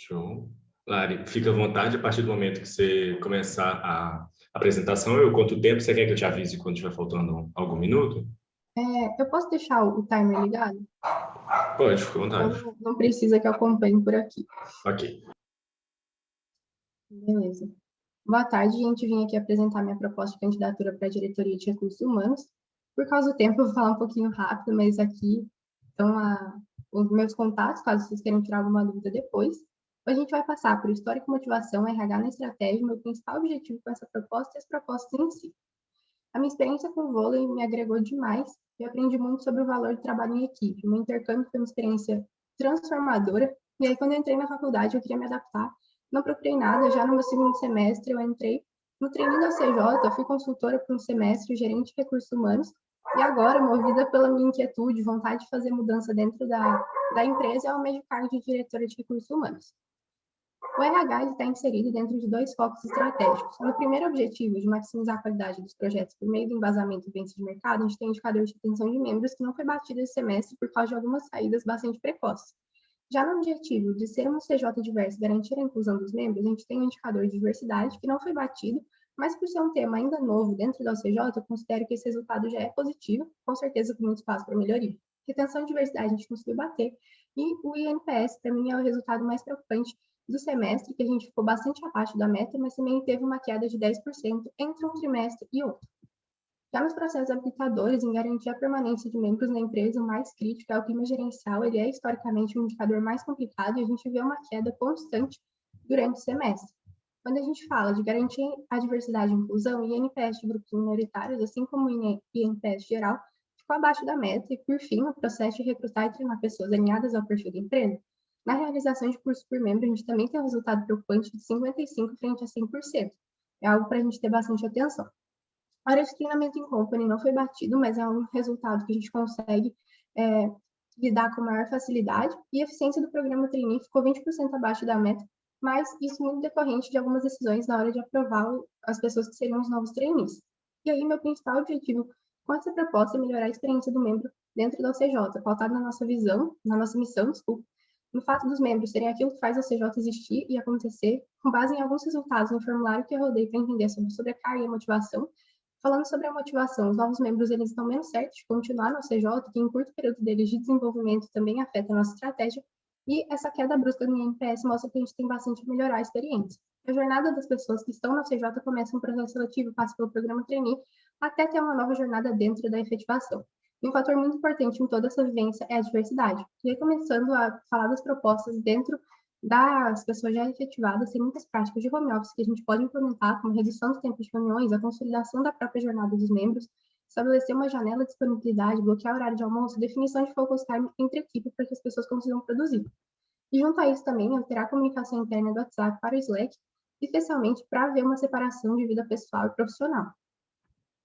Show. Lari, fica à vontade a partir do momento que você começar a apresentação. Eu conto o tempo. Você quer que eu te avise quando estiver faltando algum minuto? Eu posso deixar o timer ligado? Pode, fica à vontade. Então, não precisa que eu acompanhe por aqui. Ok. Beleza. Boa tarde, gente. Vim aqui apresentar minha proposta de candidatura para a diretoria de recursos humanos. Por causa do tempo, eu vou falar um pouquinho rápido, mas aqui estão os meus contatos, caso vocês queiram tirar alguma dúvida depois. A gente vai passar por histórico, motivação, RH na estratégia, meu principal objetivo com essa proposta e as propostas em si. A minha experiência com o vôlei me agregou demais e eu aprendi muito sobre o valor do trabalho em equipe. O meu intercâmbio foi uma experiência transformadora. E aí, quando eu entrei na faculdade, eu queria me adaptar. Não procurei nada. Já no meu segundo semestre, eu entrei no training da CJ, eu fui consultora por um semestre, gerente de recursos humanos. E agora, movida pela minha inquietude, vontade de fazer mudança dentro da empresa, eu almejo o cargo de diretora de recursos humanos. O RH está inserido dentro de dois focos estratégicos. No primeiro objetivo, de maximizar a qualidade dos projetos por meio do embasamento e venda de mercado, a gente tem um indicador de retenção de membros que não foi batido esse semestre por causa de algumas saídas bastante precoces. Já no objetivo de ser uma CJ diversa e garantir a inclusão dos membros, a gente tem um indicador de diversidade que não foi batido, mas por ser um tema ainda novo dentro da CJ, eu considero que esse resultado já é positivo, com certeza com muito espaço para melhoria. Retenção de diversidade a gente conseguiu bater, e o INPS, para mim, é o resultado mais preocupante do semestre, que a gente ficou bastante abaixo da meta, mas também teve uma queda de 10% entre um trimestre e outro. Já nos processos habilitadores, em garantir a permanência de membros na empresa, o mais crítico é o clima gerencial, ele é historicamente um indicador mais complicado e a gente vê uma queda constante durante o semestre. Quando a gente fala de garantir a diversidade e inclusão, o INPS de grupos minoritários, assim como o INPS geral, ficou abaixo da meta e, por fim, o processo de recrutar e treinar pessoas alinhadas ao perfil da empresa. Na realização de curso por membro, a gente também tem um resultado preocupante de 55% frente a 100%. É algo para a gente ter bastante atenção. A área de treinamento em company não foi batido, mas é um resultado que a gente consegue lidar com maior facilidade. E a eficiência do programa trainee ficou 20% abaixo da meta, mas isso muito decorrente de algumas decisões na hora de aprovar as pessoas que seriam os novos trainees. E aí, meu principal objetivo com essa proposta é melhorar a experiência do membro dentro da OCJ, pautado na nossa visão, na nossa missão, desculpa, no fato dos membros serem aquilo que faz a CJ existir e acontecer, com base em alguns resultados no formulário que eu rodei para entender sobre sobrecarga e motivação. Falando sobre a motivação, os novos membros eles estão menos certos de continuar no CJ, que em curto período deles de desenvolvimento também afeta a nossa estratégia, e essa queda brusca no INPS mostra que a gente tem bastante a melhorar a experiência. A jornada das pessoas que estão na CJ começa um processo seletivo, passa pelo programa trainee, até ter uma nova jornada dentro da efetivação. E um fator muito importante em toda essa vivência é a diversidade. E aí, começando a falar das propostas dentro das pessoas já efetivadas, tem muitas práticas de home office que a gente pode implementar, como redução dos tempos de reuniões, a consolidação da própria jornada dos membros, estabelecer uma janela de disponibilidade, bloquear o horário de almoço, definição de focus time entre equipe para que as pessoas consigam produzir. E junto a isso também, alterar a comunicação interna do WhatsApp para o Slack, especialmente para haver uma separação de vida pessoal e profissional.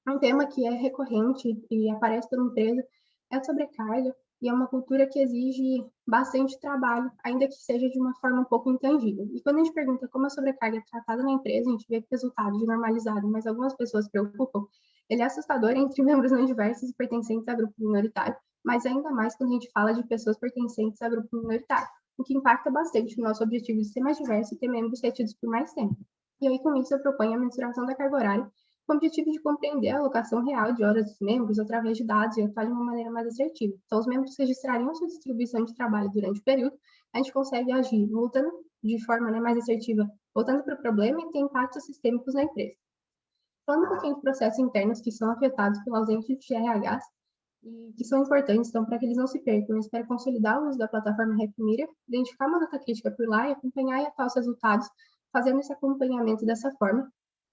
Um tema que é recorrente e aparece toda empresa é a sobrecarga, e é uma cultura que exige bastante trabalho, ainda que seja de uma forma um pouco intangível. E quando a gente pergunta como a sobrecarga é tratada na empresa, a gente vê que o resultado de normalizado, mas algumas pessoas preocupam, ele é assustador entre membros não diversos e pertencentes a grupo minoritário, mas ainda mais quando a gente fala de pessoas pertencentes a grupo minoritário, o que impacta bastante no nosso objetivo de ser mais diverso e ter membros retidos por mais tempo. E aí, com isso, eu proponho a mensuração da carga horária, com o objetivo de compreender a alocação real de horas dos membros através de dados e atuar de uma maneira mais assertiva. Então, os membros registrariam sua distribuição de trabalho durante o período, a gente consegue agir voltando de forma mais assertiva, voltando para o problema e ter impactos sistêmicos na empresa. Falando um pouquinho de processos internos que são afetados pela ausência de GRHs e que são importantes, então, para que eles não se percam, eu espero consolidar o uso da plataforma RepMira, identificar uma nota crítica por lá e acompanhar e atuar os resultados, fazendo esse acompanhamento dessa forma.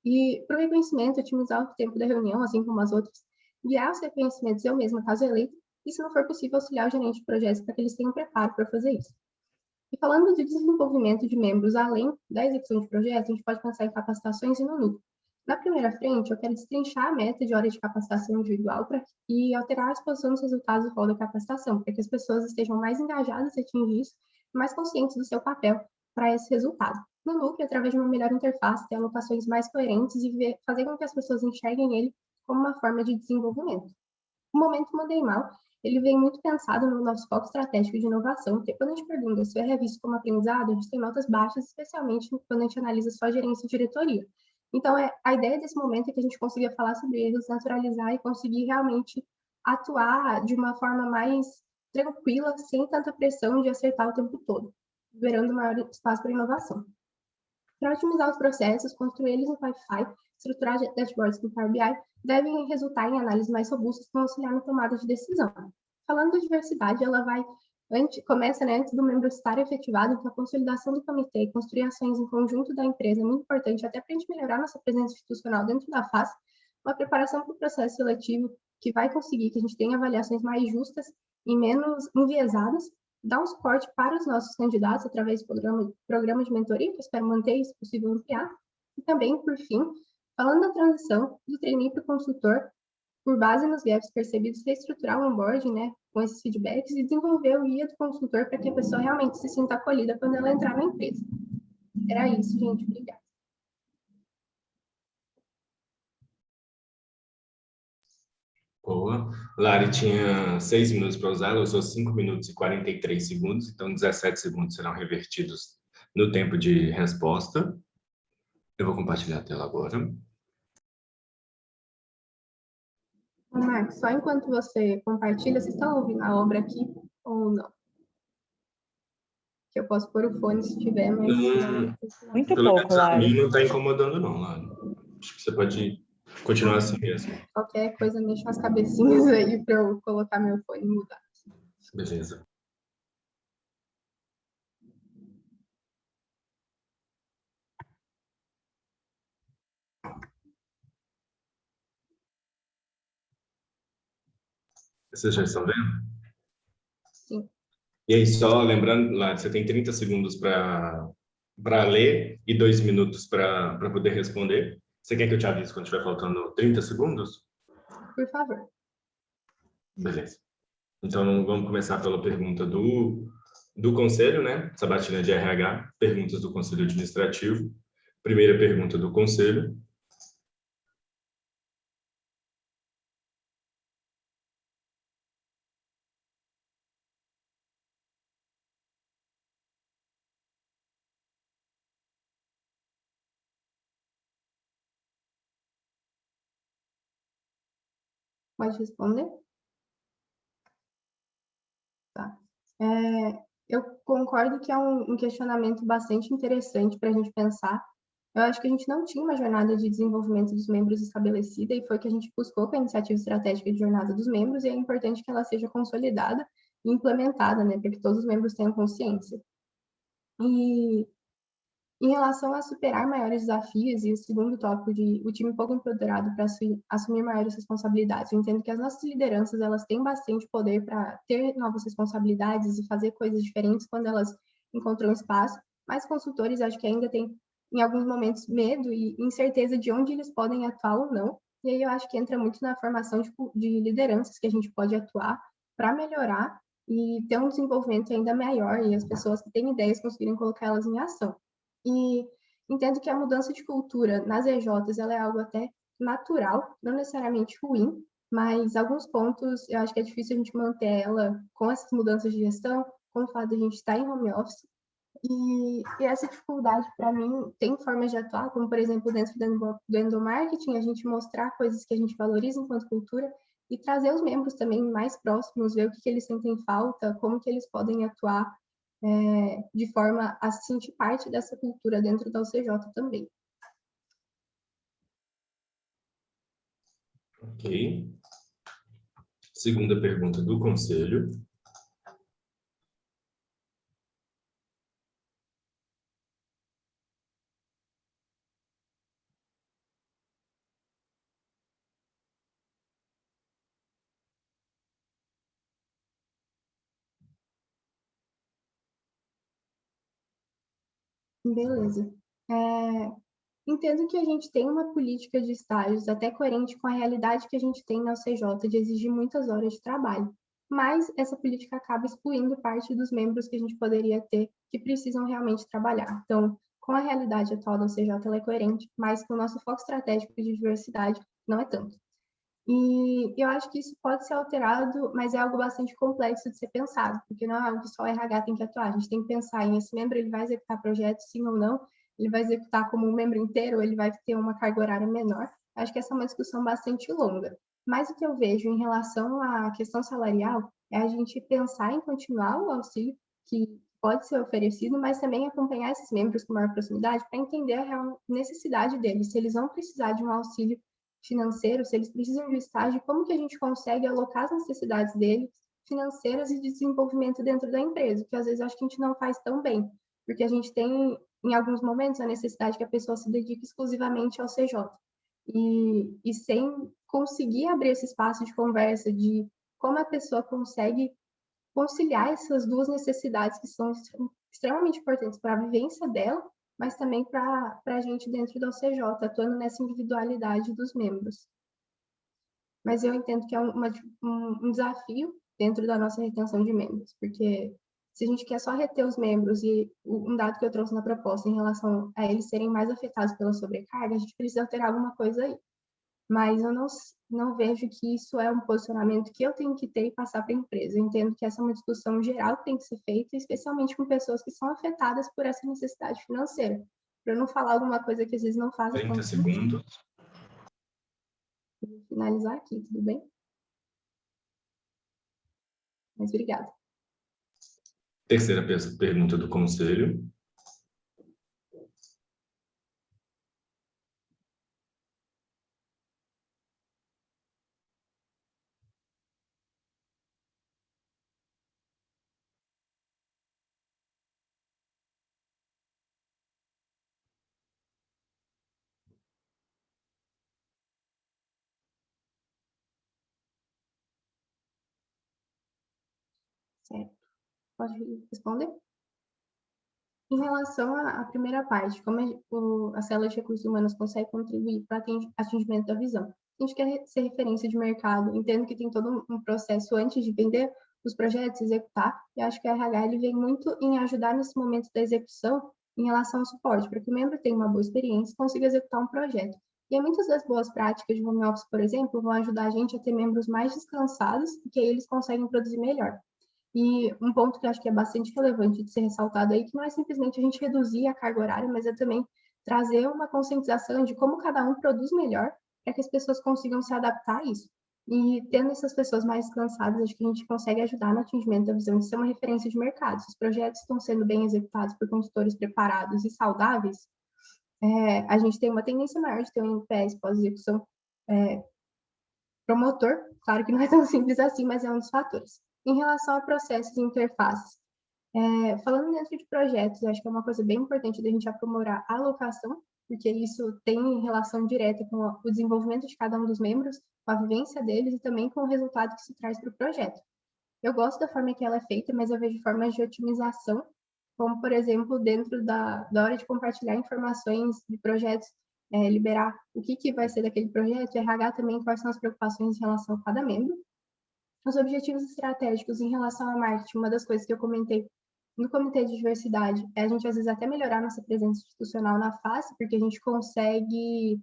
E para o reconhecimento, otimizar o tempo da reunião, assim como as outras, guiar os reconhecimentos eu mesma, caso eleito, e se não for possível, auxiliar o gerente de projetos para que eles tenham preparo para fazer isso. E falando de desenvolvimento de membros além da execução de projetos, a gente pode pensar em capacitações e no núcleo. Na primeira frente, eu quero destrinchar a meta de hora de capacitação individual e alterar a exposição dos resultados do rol da capacitação, para que as pessoas estejam mais engajadas em atingir isso e mais conscientes do seu papel para esse resultado. No núcleo, através de uma melhor interface, ter alocações mais coerentes e fazer com que as pessoas enxerguem ele como uma forma de desenvolvimento. O momento Mandei Mal, ele vem muito pensado no nosso foco estratégico de inovação, porque quando a gente pergunta se é revisto como aprendizado, a gente tem notas baixas, especialmente quando a gente analisa só gerência e diretoria. Então, a ideia desse momento é que a gente consiga falar sobre eles, naturalizar e conseguir realmente atuar de uma forma mais tranquila, sem tanta pressão de acertar o tempo todo, gerando maior espaço para inovação. Para otimizar os processos, construir eles no Wi-Fi, estruturar dashboards com Power BI, devem resultar em análises mais robustas que vão auxiliar na tomada de decisão. Falando da diversidade, ela começa antes do membro estar efetivado, então a consolidação do comitê e construir ações em conjunto da empresa é muito importante, até para a gente melhorar nossa presença institucional dentro da FAS, uma preparação para o processo seletivo que vai conseguir que a gente tenha avaliações mais justas e menos enviesadas, dar um suporte para os nossos candidatos através do programa de mentoria, que eu espero manter e, se possível, ampliar. E também, por fim, falando da transição do trainee para o consultor, por base nos gaps percebidos, reestruturar o onboarding, né, com esses feedbacks e desenvolver o guia do consultor para que a pessoa realmente se sinta acolhida quando ela entrar na empresa. Era isso, gente. Obrigada. Boa. Lari tinha 6 minutos para usar, ela usou 5 minutos e 43 segundos, então 17 segundos serão revertidos no tempo de resposta. Eu vou compartilhar a tela agora. Marcos, só enquanto você compartilha, vocês estão ouvindo a obra aqui ou não? Que eu posso pôr o fone se tiver, mas... Muito pelo pouco, menos a Lari. mim não está incomodando não, Lari. Acho que você pode continuar assim mesmo. Qualquer coisa, mexa as cabecinhas aí para eu colocar meu fone e mudar. Beleza. Vocês já estão vendo? Sim. E aí, só lembrando, Lari, você tem 30 segundos para ler e 2 minutos para poder responder. Você quer que eu te avise quando estiver faltando 30 segundos? Por favor. Beleza. Então, vamos começar pela pergunta do Conselho, né? Sabatina de RH, perguntas do Conselho Administrativo. Primeira pergunta do Conselho. Pode responder? Tá. Eu concordo que é um questionamento bastante interessante para a gente pensar. Eu acho que a gente não tinha uma jornada de desenvolvimento dos membros estabelecida e foi que a gente buscou com a iniciativa estratégica de jornada dos membros e é importante que ela seja consolidada e implementada, né, para que todos os membros tenham consciência. E em relação a superar maiores desafios, e o segundo tópico de o time pouco empoderado para assumir maiores responsabilidades, eu entendo que as nossas lideranças elas têm bastante poder para ter novas responsabilidades e fazer coisas diferentes quando elas encontram espaço, mas consultores acho que ainda têm, em alguns momentos, medo e incerteza de onde eles podem atuar ou não, e aí eu acho que entra muito na formação de lideranças que a gente pode atuar para melhorar e ter um desenvolvimento ainda maior e as pessoas que têm ideias conseguirem colocá-las em ação. E entendo que a mudança de cultura nas EJs ela é algo até natural, não necessariamente ruim, mas alguns pontos eu acho que é difícil a gente manter ela com essas mudanças de gestão, com o fato de a gente estar em home office. E essa dificuldade, para mim, tem formas de atuar, como, por exemplo, dentro do endomarketing, a gente mostrar coisas que a gente valoriza enquanto cultura e trazer os membros também mais próximos, ver o que eles sentem falta, como que eles podem atuar de forma a sentir parte dessa cultura dentro da UCJ também. Ok. Segunda pergunta do Conselho. Beleza. Entendo que a gente tem uma política de estágios até coerente com a realidade que a gente tem na UCJ de exigir muitas horas de trabalho, mas essa política acaba excluindo parte dos membros que a gente poderia ter que precisam realmente trabalhar. Então, com a realidade atual da UCJ, ela é coerente, mas com o nosso foco estratégico de diversidade, não é tanto. E eu acho que isso pode ser alterado, mas é algo bastante complexo de ser pensado, porque não é algo que só o RH tem que atuar. A gente tem que pensar em esse membro, ele vai executar projetos, sim ou não, ele vai executar como um membro inteiro, ou ele vai ter uma carga horária menor. Acho que essa é uma discussão bastante longa. Mas o que eu vejo em relação à questão salarial é a gente pensar em continuar o auxílio que pode ser oferecido, mas também acompanhar esses membros com maior proximidade para entender a real necessidade deles, se eles vão precisar de um auxílio financeiro, se eles precisam de um estágio, como que a gente consegue alocar as necessidades deles financeiras e de desenvolvimento dentro da empresa, que às vezes eu acho que a gente não faz tão bem, porque a gente tem, em alguns momentos, a necessidade que a pessoa se dedique exclusivamente ao CJ. E sem conseguir abrir esse espaço de conversa de como a pessoa consegue conciliar essas duas necessidades que são extremamente importantes para a vivência dela, mas também para a gente dentro da OCJ, atuando nessa individualidade dos membros. Mas eu entendo que é um desafio dentro da nossa retenção de membros, porque se a gente quer só reter os membros, e um dado que eu trouxe na proposta em relação a eles serem mais afetados pela sobrecarga, a gente precisa alterar alguma coisa aí. Mas eu não vejo que isso é um posicionamento que eu tenho que ter e passar para a empresa. Eu entendo que essa é uma discussão geral que tem que ser feita, especialmente com pessoas que são afetadas por essa necessidade financeira. Para eu não falar alguma coisa que às vezes não faz 30 tanto sentido. segundos. Vou finalizar aqui, tudo bem? Mas obrigada. Terceira pergunta do conselho. Certo. Pode responder? Em relação à primeira parte, como a célula de recursos humanos consegue contribuir para o atingimento da visão? A gente quer ser referência de mercado, entendo que tem todo um processo antes de vender os projetos, executar, e acho que a RH ele vem muito em ajudar nesse momento da execução em relação ao suporte, para que o membro tenha uma boa experiência e consiga executar um projeto. E aí, muitas das boas práticas de home office, por exemplo, vão ajudar a gente a ter membros mais descansados e que aí eles conseguem produzir melhor. E um ponto que eu acho que é bastante relevante de ser ressaltado aí, que não é simplesmente a gente reduzir a carga horária, mas é também trazer uma conscientização de como cada um produz melhor, para que as pessoas consigam se adaptar a isso. E tendo essas pessoas mais cansadas, acho que a gente consegue ajudar no atingimento da visão de ser uma referência de mercado. Se os projetos estão sendo bem executados por consultores preparados e saudáveis, a gente tem uma tendência maior de ter um NPS pós-execução promotor. Claro que não é tão simples assim, mas é um dos fatores. Em relação a processos e interfaces, falando dentro de projetos, acho que é uma coisa bem importante da gente aprimorar a alocação, porque isso tem relação direta com o desenvolvimento de cada um dos membros, com a vivência deles e também com o resultado que se traz para o projeto. Eu gosto da forma que ela é feita, mas eu vejo formas de otimização, como, por exemplo, dentro da hora de compartilhar informações de projetos, liberar o que vai ser daquele projeto, RH também, quais são as preocupações em relação a cada membro. Os objetivos estratégicos em relação ao marketing, uma das coisas que eu comentei no comitê de diversidade é a gente, às vezes, até melhorar nossa presença institucional na face, porque a gente consegue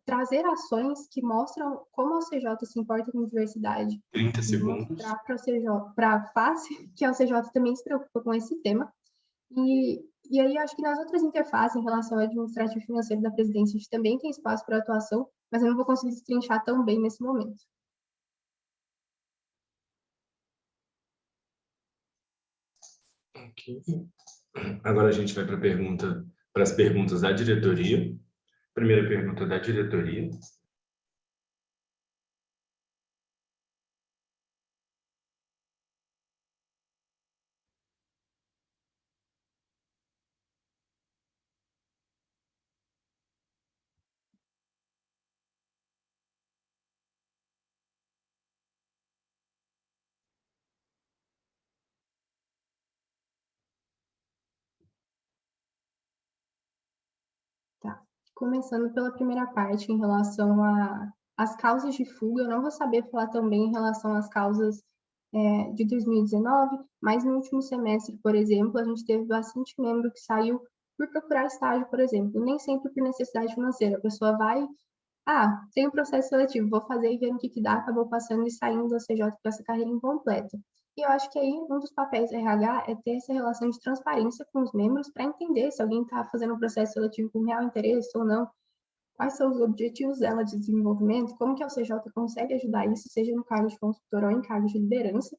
trazer ações que mostram como a CJ se importa com diversidade 30 e segundos. mostrar para a face que a CJ também se preocupa com esse tema. E aí, acho que nas outras interfaces, em relação ao administrativo e financeiro da presidência, a gente também tem espaço para atuação, mas eu não vou conseguir destrinchar tão bem nesse momento. Okay. Agora a gente vai para as perguntas da diretoria. Primeira pergunta da diretoria. Tá. Começando pela primeira parte, em relação às causas de fuga, eu não vou saber falar também em relação às causas de 2019, mas no último semestre, por exemplo, a gente teve bastante membro que saiu por procurar estágio, por exemplo, nem sempre por necessidade financeira. A pessoa vai tem um processo seletivo, vou fazer e ver o que que dá, acabou passando e saindo da CJ com essa carreira incompleta. E eu acho que aí um dos papéis da RH é ter essa relação de transparência com os membros para entender se alguém está fazendo um processo seletivo com real interesse ou não, quais são os objetivos dela de desenvolvimento, como que a CJ consegue ajudar isso, seja no cargo de consultor ou em cargo de liderança.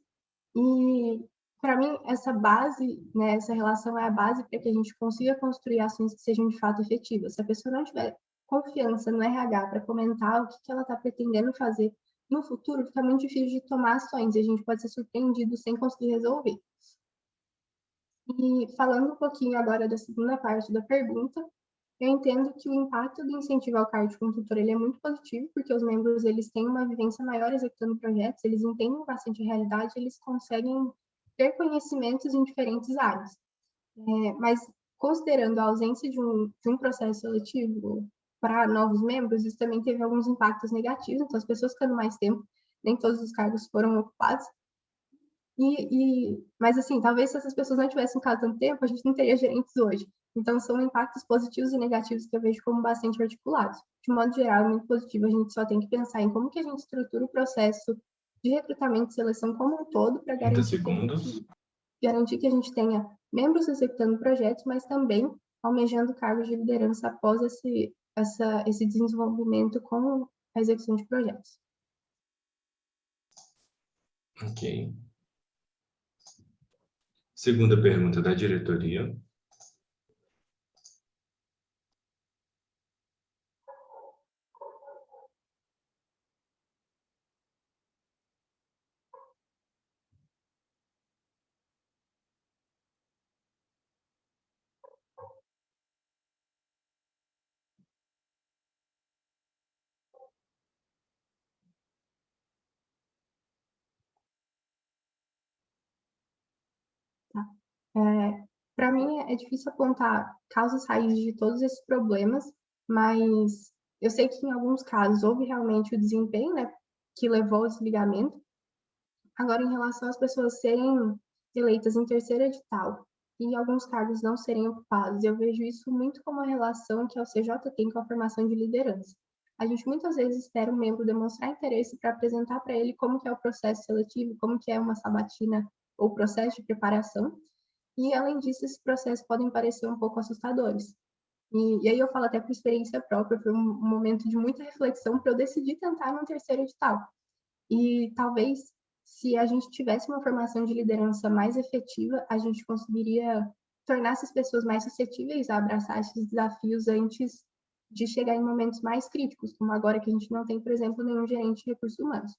E, para mim, essa base, né, essa relação é a base para que a gente consiga construir ações que sejam de fato efetivas. Se a pessoa não tiver confiança no RH para comentar o que, que ela está pretendendo fazer no futuro, fica muito difícil de tomar ações e a gente pode ser surpreendido sem conseguir resolver. E falando um pouquinho agora da segunda parte da pergunta, eu entendo que o impacto do incentivo ao cargo de consultor ele é muito positivo, porque os membros eles têm uma vivência maior executando projetos, eles entendem bastante a realidade, eles conseguem ter conhecimentos em diferentes áreas. Mas, considerando a ausência de um processo seletivo para novos membros, isso também teve alguns impactos negativos, então as pessoas ficando mais tempo, nem todos os cargos foram ocupados, mas, assim, talvez se essas pessoas não tivessem ficado tanto tempo, a gente não teria gerentes hoje. Então, são impactos positivos e negativos que eu vejo como bastante articulados. De modo geral, é muito positivo. A gente só tem que pensar em como que a gente estrutura o processo de recrutamento e seleção como um todo para 30 segundos. garantir que a gente tenha membros executando projetos, mas também almejando cargos de liderança após esse desenvolvimento com a execução de projetos. Ok. Segunda pergunta da diretoria. Para mim, é difícil apontar causas raízes de todos esses problemas, mas eu sei que em alguns casos houve realmente o desempenho, né, que levou ao desligamento. Agora, em relação às pessoas serem eleitas em terceiro edital e alguns cargos não serem ocupados, eu vejo isso muito como a relação que a UCJ tem com a formação de liderança. A gente muitas vezes espera um membro demonstrar interesse para apresentar para ele como que é o processo seletivo, como que é uma sabatina ou processo de preparação, e, além disso, esses processos podem parecer um pouco assustadores. E aí eu falo até por experiência própria, foi um momento de muita reflexão para eu decidir tentar no terceiro edital. E talvez, se a gente tivesse uma formação de liderança mais efetiva, a gente conseguiria tornar essas pessoas mais suscetíveis a abraçar esses desafios antes de chegar em momentos mais críticos, como agora que a gente não tem, por exemplo, nenhum gerente de recursos humanos.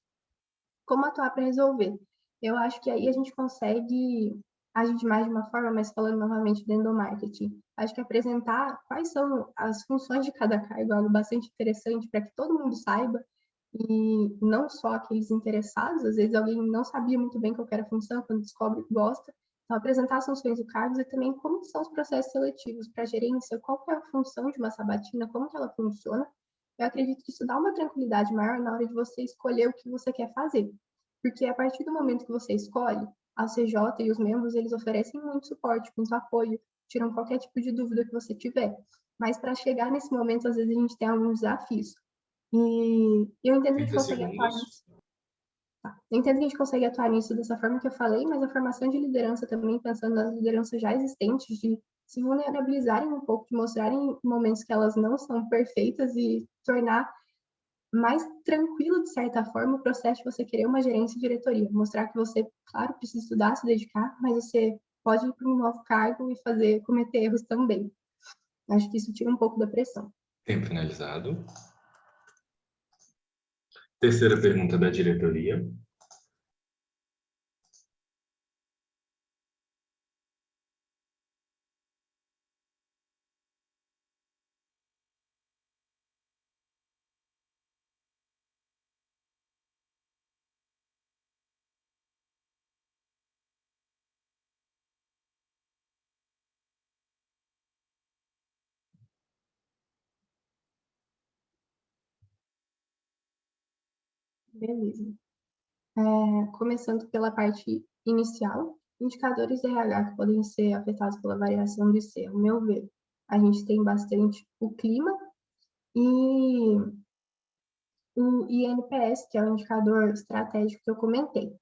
Como atuar para resolver? Eu acho que aí a gente consegue agir de mais de uma forma, mas falando novamente do endomarketing. Acho que apresentar quais são as funções de cada cargo é algo bastante interessante para que todo mundo saiba, e não só aqueles interessados, às vezes alguém não sabia muito bem qual era a função, quando descobre que gosta. Então, apresentar as funções do cargo e também como são os processos seletivos para a gerência, qual é a função de uma sabatina, como que ela funciona. Eu acredito que isso dá uma tranquilidade maior na hora de você escolher o que você quer fazer. Porque a partir do momento que você escolhe, a CJ e os membros, eles oferecem muito suporte, muito apoio, tiram qualquer tipo de dúvida que você tiver. Mas para chegar nesse momento, às vezes a gente tem alguns desafios. E eu entendo que a gente 30 consegue atuar segundos. nisso. Tá. Eu entendo que a gente consegue atuar nisso dessa forma que eu falei, mas a formação de liderança também, pensando nas lideranças já existentes, de se vulnerabilizarem um pouco, de mostrarem momentos que elas não são perfeitas e tornar mais tranquilo, de certa forma, o processo de você querer uma gerência e diretoria. Mostrar que você, claro, precisa estudar, se dedicar, mas você pode ir para um novo cargo e cometer erros também. Acho que isso tira um pouco da pressão. Tempo finalizado. Terceira pergunta da diretoria. Beleza. Começando pela parte inicial, indicadores de RH que podem ser afetados pela variação do IC. Ao meu ver, a gente tem bastante o clima e o INPS, que é o indicador estratégico que eu comentei.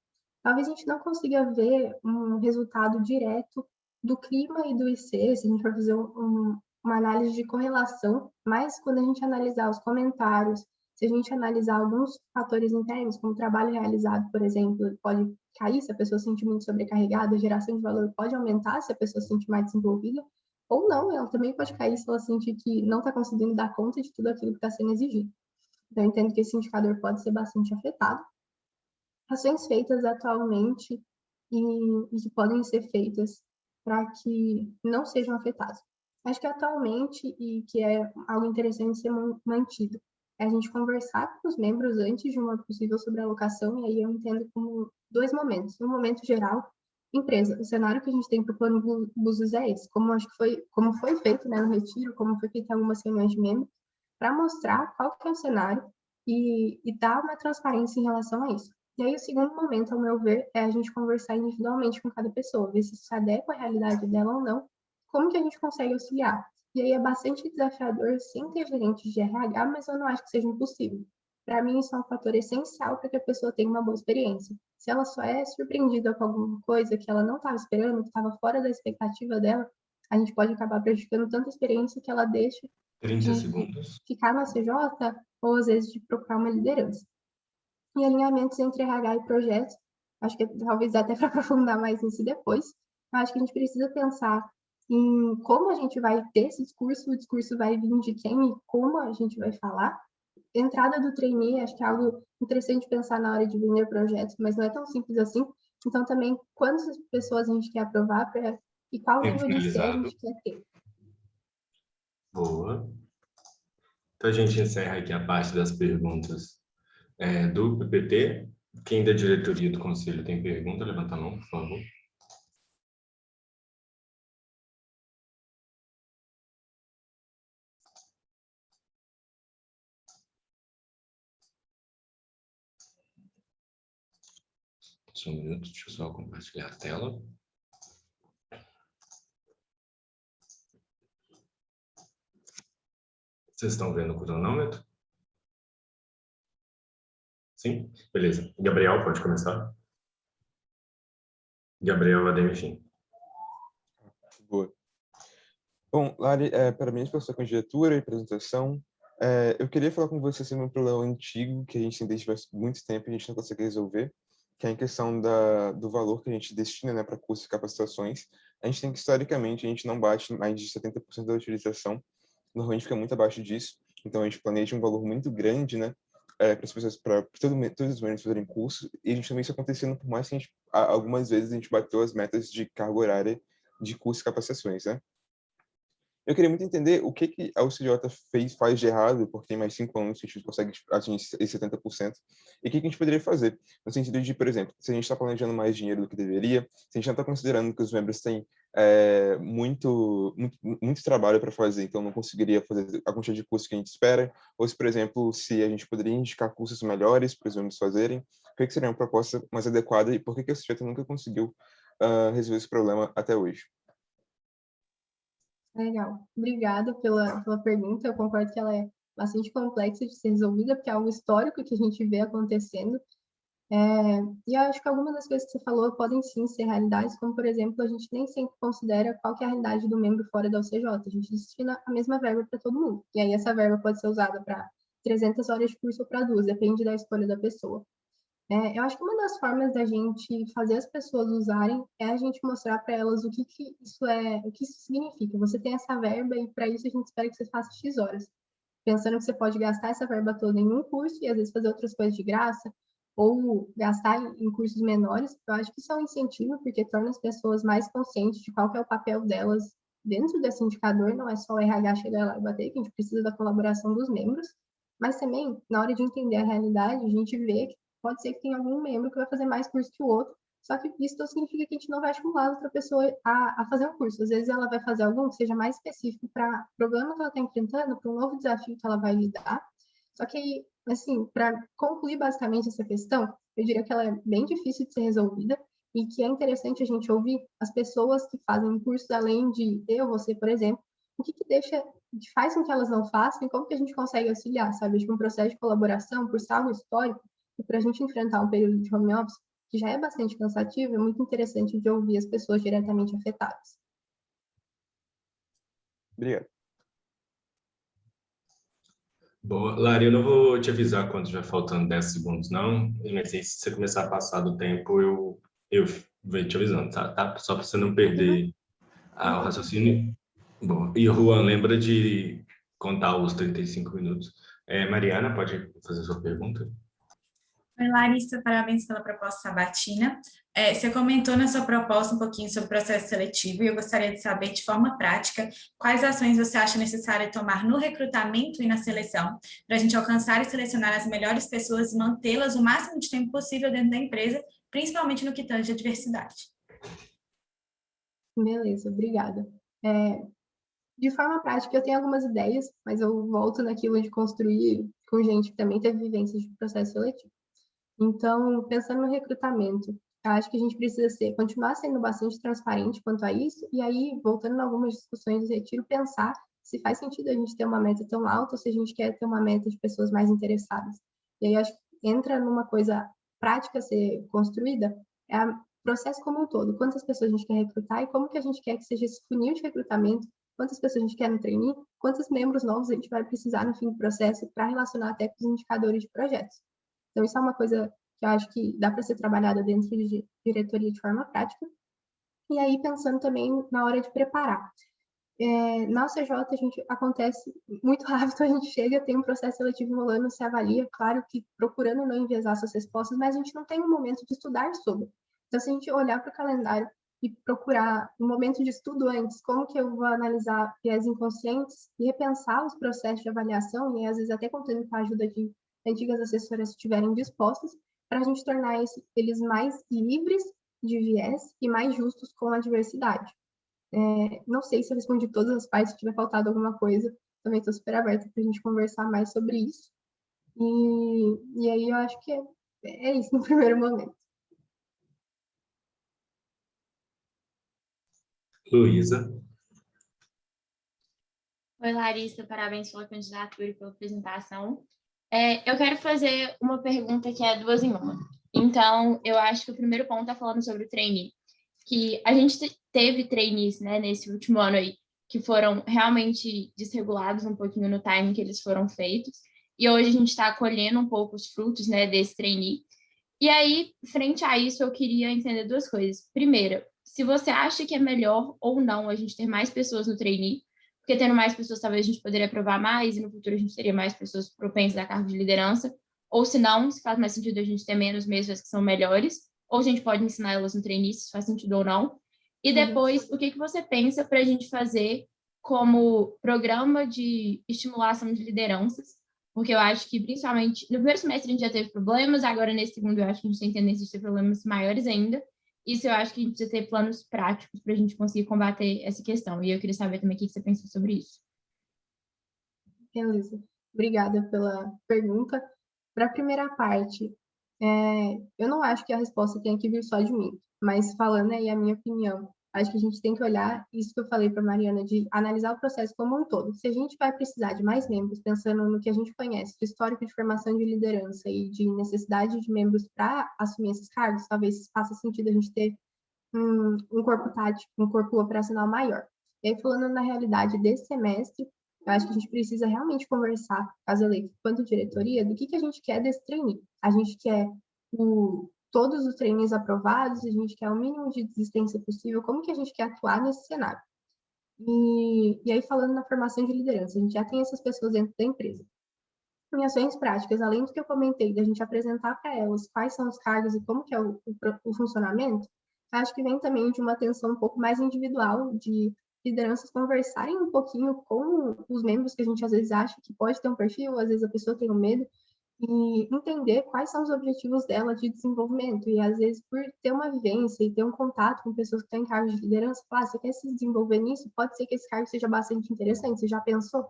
Talvez a gente não consiga ver um resultado direto do clima e do IC, se a gente for fazer uma análise de correlação, mas quando a gente analisar os comentários, se a gente analisar alguns fatores internos, como o trabalho realizado, por exemplo, pode cair se a pessoa se sente muito sobrecarregada, a geração de valor pode aumentar se a pessoa se sente mais desenvolvida, ou não, ela também pode cair se ela sentir que não está conseguindo dar conta de tudo aquilo que está sendo exigido. Então, eu entendo que esse indicador pode ser bastante afetado. Ações feitas atualmente e que podem ser feitas para que não sejam afetados. Acho que atualmente, e que é algo interessante ser mantido, é a gente conversar com os membros antes de uma possível sobrealocação, e aí eu entendo como dois momentos. No momento geral, empresa, o cenário que a gente tem para o plano Buses é esse, como foi feito, né, no retiro, como foi feito em algumas reuniões de membros, para mostrar qual que é o cenário e dar uma transparência em relação a isso. E aí, o segundo momento, ao meu ver, é a gente conversar individualmente com cada pessoa, ver se isso se adequa à realidade dela ou não, como que a gente consegue auxiliar. E aí é bastante desafiador, sim, ter gerentes de RH, mas eu não acho que seja impossível. Para mim, isso é um fator essencial para que a pessoa tenha uma boa experiência. Se ela só é surpreendida com alguma coisa que ela não estava esperando, que estava fora da expectativa dela, a gente pode acabar prejudicando tanta experiência que ela deixa 30 de segundos. ficar na CJ ou, às vezes, de procurar uma liderança. E alinhamentos entre RH e projetos, acho que talvez até para aprofundar mais nisso depois, acho que a gente precisa pensar em como a gente vai ter esse discurso, o discurso vai vir de quem e como a gente vai falar. Entrada do trainee, acho que é algo interessante pensar na hora de vender projetos, mas não é tão simples assim. Então, também, quantas pessoas a gente quer aprovar e qual Tempo nível de C a finalizado. gente quer ter. Boa. Então, a gente encerra aqui a parte das perguntas do PPT. Quem da diretoria do conselho tem pergunta, levanta a mão, por favor. Só um minuto, deixa eu só compartilhar a tela. Vocês estão vendo o cronômetro? Sim? Beleza. Gabriel, pode começar. Gabriel Ademir. Boa. Bom, Lari, parabéns pela sua candidatura e apresentação. Eu queria falar com você sobre um problema antigo que a gente tem desde muito tempo e a gente não consegue resolver, que é a questão do valor que a gente destina, né, para cursos e capacitações. A gente tem que, historicamente, a gente não bate mais de 70% da utilização, normalmente fica muito abaixo disso, então a gente planeja um valor muito grande, né, para as pessoas, para todos os membros fazerem curso, e a gente também isso acontecendo, por mais que algumas vezes a gente bateu as metas de carga horária de curso e capacitações, né? Eu queria muito entender o que a UCJ faz de errado, porque tem mais 5 anos que a gente consegue atingir esses 70%, e o que a gente poderia fazer? No sentido de, por exemplo, se a gente está planejando mais dinheiro do que deveria, se a gente não está considerando que os membros têm muito trabalho para fazer, então não conseguiria fazer a quantidade de cursos que a gente espera, ou se, por exemplo, se a gente poderia indicar cursos melhores para os membros fazerem, o que seria uma proposta mais adequada e por que a UCJ nunca conseguiu resolver esse problema até hoje? Legal. Obrigada pela pergunta. Eu concordo que ela é bastante complexa de ser resolvida, porque é algo histórico que a gente vê acontecendo. E eu acho que algumas das coisas que você falou podem sim ser realidades, como, por exemplo, a gente nem sempre considera qual que é a realidade do membro fora da UCJ. A gente destina a mesma verba para todo mundo. E aí essa verba pode ser usada para 300 horas de curso ou para 2, depende da escolha da pessoa. Eu acho que uma das formas da gente fazer as pessoas usarem é a gente mostrar para elas o que isso é, o que isso significa. Você tem essa verba e para isso a gente espera que você faça X horas. Pensando que você pode gastar essa verba toda em um curso e às vezes fazer outras coisas de graça, ou gastar em cursos menores. Eu acho que isso é um incentivo, porque torna as pessoas mais conscientes de qual que é o papel delas dentro desse indicador. Não é só o RH chegar lá e bater, que a gente precisa da colaboração dos membros, mas também, na hora de entender a realidade, a gente vê que pode ser que tenha algum membro que vai fazer mais curso que o outro, só que isso não significa que a gente não vai estimular a outra pessoa a fazer um curso. Às vezes ela vai fazer algum que seja mais específico para o problema que ela está enfrentando, para um novo desafio que ela vai lidar. Só que, assim, para concluir basicamente essa questão, eu diria que ela é bem difícil de ser resolvida e que é interessante a gente ouvir as pessoas que fazem cursos além de eu, você, por exemplo, o que faz com que elas não façam e como que a gente consegue auxiliar, sabe? Tipo, um processo de colaboração, por ser algo histórico, e para a gente enfrentar um período de home office, que já é bastante cansativo, é muito interessante de ouvir as pessoas diretamente afetadas. Obrigado. Boa. Lari, eu não vou te avisar quando estiver faltando 10 segundos, não. Mas aí, se você começar a passar do tempo, eu venho te avisando, tá? Só para você não perder o raciocínio. Bom, e Juan, lembra de contar os 35 minutos. Mariana, pode fazer sua pergunta? Oi, Larissa, parabéns pela proposta sabatina. Você comentou na sua proposta um pouquinho sobre o processo seletivo e eu gostaria de saber, de forma prática, quais ações você acha necessário tomar no recrutamento e na seleção para a gente alcançar e selecionar as melhores pessoas e mantê-las o máximo de tempo possível dentro da empresa, principalmente no que tange a diversidade. Beleza, obrigada. De forma prática, eu tenho algumas ideias, mas eu volto naquilo de construir com gente que também teve vivências de processo seletivo. Então, pensando no recrutamento, eu acho que a gente precisa continuar sendo bastante transparente quanto a isso, e aí, voltando em algumas discussões de retiro, pensar se faz sentido a gente ter uma meta tão alta ou se a gente quer ter uma meta de pessoas mais interessadas. E aí, acho que entra numa coisa prática a ser construída, é o processo como um todo. Quantas pessoas a gente quer recrutar e como que a gente quer que seja esse funil de recrutamento, quantas pessoas a gente quer no trainee, quantos membros novos a gente vai precisar no fim do processo para relacionar até com os indicadores de projetos. Então, isso é uma coisa que eu acho que dá para ser trabalhada dentro de diretoria de forma prática. E aí, pensando também na hora de preparar. Na UCJ, acontece muito rápido, a gente chega, tem um processo seletivo rolando, se avalia, claro que procurando não enviesar suas respostas, mas a gente não tem um momento de estudar sobre. Então, se a gente olhar para o calendário e procurar um momento de estudo antes, como que eu vou analisar viés inconscientes e repensar os processos de avaliação, e às vezes até contando com a ajuda de antigas assessoras se estiverem dispostas, para a gente tornar eles mais livres de viés e mais justos com a diversidade. Não sei se eu respondi todas as partes, se tiver faltado alguma coisa, também estou super aberta para a gente conversar mais sobre isso. E aí eu acho que é isso no primeiro momento. Luísa. Oi, Larissa, parabéns pela candidatura e pela apresentação. Eu quero fazer uma pergunta que é duas em uma. Então, eu acho que o primeiro ponto está falando sobre o trainee, que a gente teve trainees, né, nesse último ano aí, que foram realmente desregulados um pouquinho no timing que eles foram feitos, e hoje a gente está colhendo um pouco os frutos, né, desse trainee. E aí, frente a isso, eu queria entender duas coisas. Primeira, se você acha que é melhor ou não a gente ter mais pessoas no trainee, porque tendo mais pessoas, talvez a gente poderia aprovar mais, e no futuro a gente teria mais pessoas propensas a cargo de liderança, ou se não, se faz mais sentido a gente ter menos mesas que são melhores, ou se a gente pode ensinar elas no trainee, se faz sentido ou não. E depois, o que você pensa para a gente fazer como programa de estimulação de lideranças? Porque eu acho que, principalmente, no primeiro semestre a gente já teve problemas, agora nesse segundo eu acho que a gente tem tendência de ter problemas maiores ainda. Isso eu acho que a gente precisa ter planos práticos para a gente conseguir combater essa questão. E eu queria saber também o que você pensa sobre isso. Beleza. Obrigada pela pergunta. Para a primeira parte, eu não acho que a resposta tenha que vir só de mim, mas falando aí a minha opinião, acho que a gente tem que olhar isso que eu falei para a Mariana, de analisar o processo como um todo. Se a gente vai precisar de mais membros, pensando no que a gente conhece, de histórico de formação de liderança e de necessidade de membros para assumir esses cargos, talvez faça sentido a gente ter um corpo tático, um corpo operacional maior. E aí, falando na realidade desse semestre, eu acho que a gente precisa realmente conversar, caso eleito, quanto diretoria, do que a gente quer desse trainee. A gente quer todos os trainees aprovados, a gente quer o mínimo de desistência possível, como que a gente quer atuar nesse cenário? E aí, falando na formação de liderança, a gente já tem essas pessoas dentro da empresa. Em ações práticas, além do que eu comentei, da gente apresentar para elas quais são os cargos e como que é o funcionamento, acho que vem também de uma atenção um pouco mais individual, de lideranças conversarem um pouquinho com os membros que a gente às vezes acha que pode ter um perfil, às vezes a pessoa tem um medo, e entender quais são os objetivos dela de desenvolvimento. E às vezes, por ter uma vivência e ter um contato com pessoas que estão em cargos de liderança, falar, você quer se desenvolver nisso? Pode ser que esse cargo seja bastante interessante, você já pensou?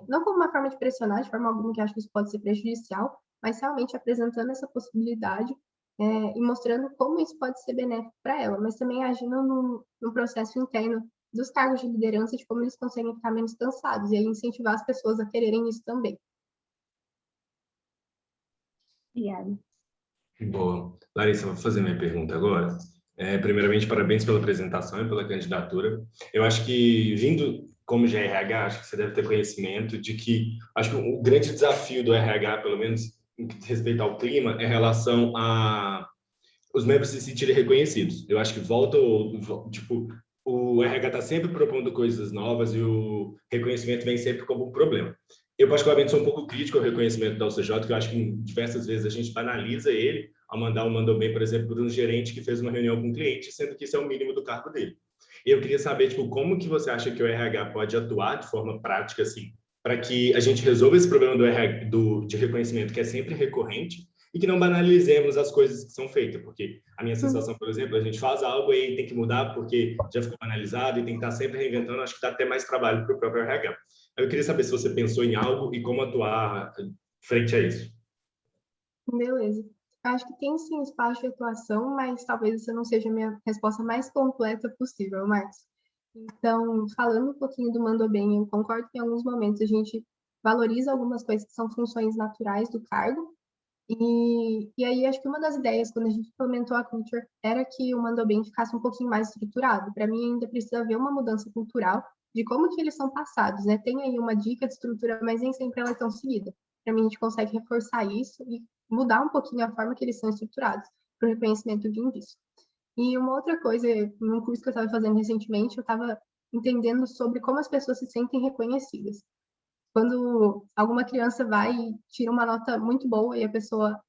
Não como uma forma de pressionar, de forma alguma, que acho que isso pode ser prejudicial, mas realmente apresentando essa possibilidade e mostrando como isso pode ser benéfico para ela, mas também agindo no processo interno dos cargos de liderança, de como eles conseguem ficar menos cansados, e aí incentivar as pessoas a quererem isso também. Obrigada. Boa. Larissa, vou fazer minha pergunta agora. Primeiramente, parabéns pela apresentação e pela candidatura. Eu acho que, vindo como GRH, acho que você deve ter conhecimento de que, acho que o grande desafio do RH, pelo menos em que diz respeito ao clima, é em relação a os membros se sentirem reconhecidos. Eu acho que tipo, o RH está sempre propondo coisas novas e o reconhecimento vem sempre como um problema. Eu, particularmente, sou um pouco crítico ao reconhecimento da UCJ, que eu acho que diversas vezes a gente banaliza ele ao mandar um mandou bem, por exemplo, por um gerente que fez uma reunião com um cliente, sendo que isso é o mínimo do cargo dele. E eu queria saber, tipo, como que você acha que o RH pode atuar de forma prática, assim, para que a gente resolva esse problema de reconhecimento, que é sempre recorrente, e que não banalizemos as coisas que são feitas, porque a minha sensação, por exemplo, a gente faz algo e tem que mudar porque já ficou banalizado e tem que estar sempre reinventando, acho que dá até mais trabalho para o próprio RH. Eu queria saber se você pensou em algo e como atuar frente a isso. Beleza. Acho que tem sim espaço de atuação, mas talvez essa não seja a minha resposta mais completa possível, Marcos. Então, falando um pouquinho do Mandou Bem, eu concordo que em alguns momentos a gente valoriza algumas coisas que são funções naturais do cargo, e aí acho que uma das ideias quando a gente implementou a culture era que o Mandou Bem ficasse um pouquinho mais estruturado. Para mim ainda precisa haver uma mudança cultural de como que eles são passados, né? Tem aí uma dica de estrutura, mas nem sempre ela é tão seguida. Para mim a gente consegue reforçar isso e mudar um pouquinho a forma que eles são estruturados para o reconhecimento vir disso. E uma outra coisa, num curso que eu estava fazendo recentemente, eu estava entendendo sobre como as pessoas se sentem reconhecidas. Quando alguma criança vai e tira uma nota muito boa e a pessoa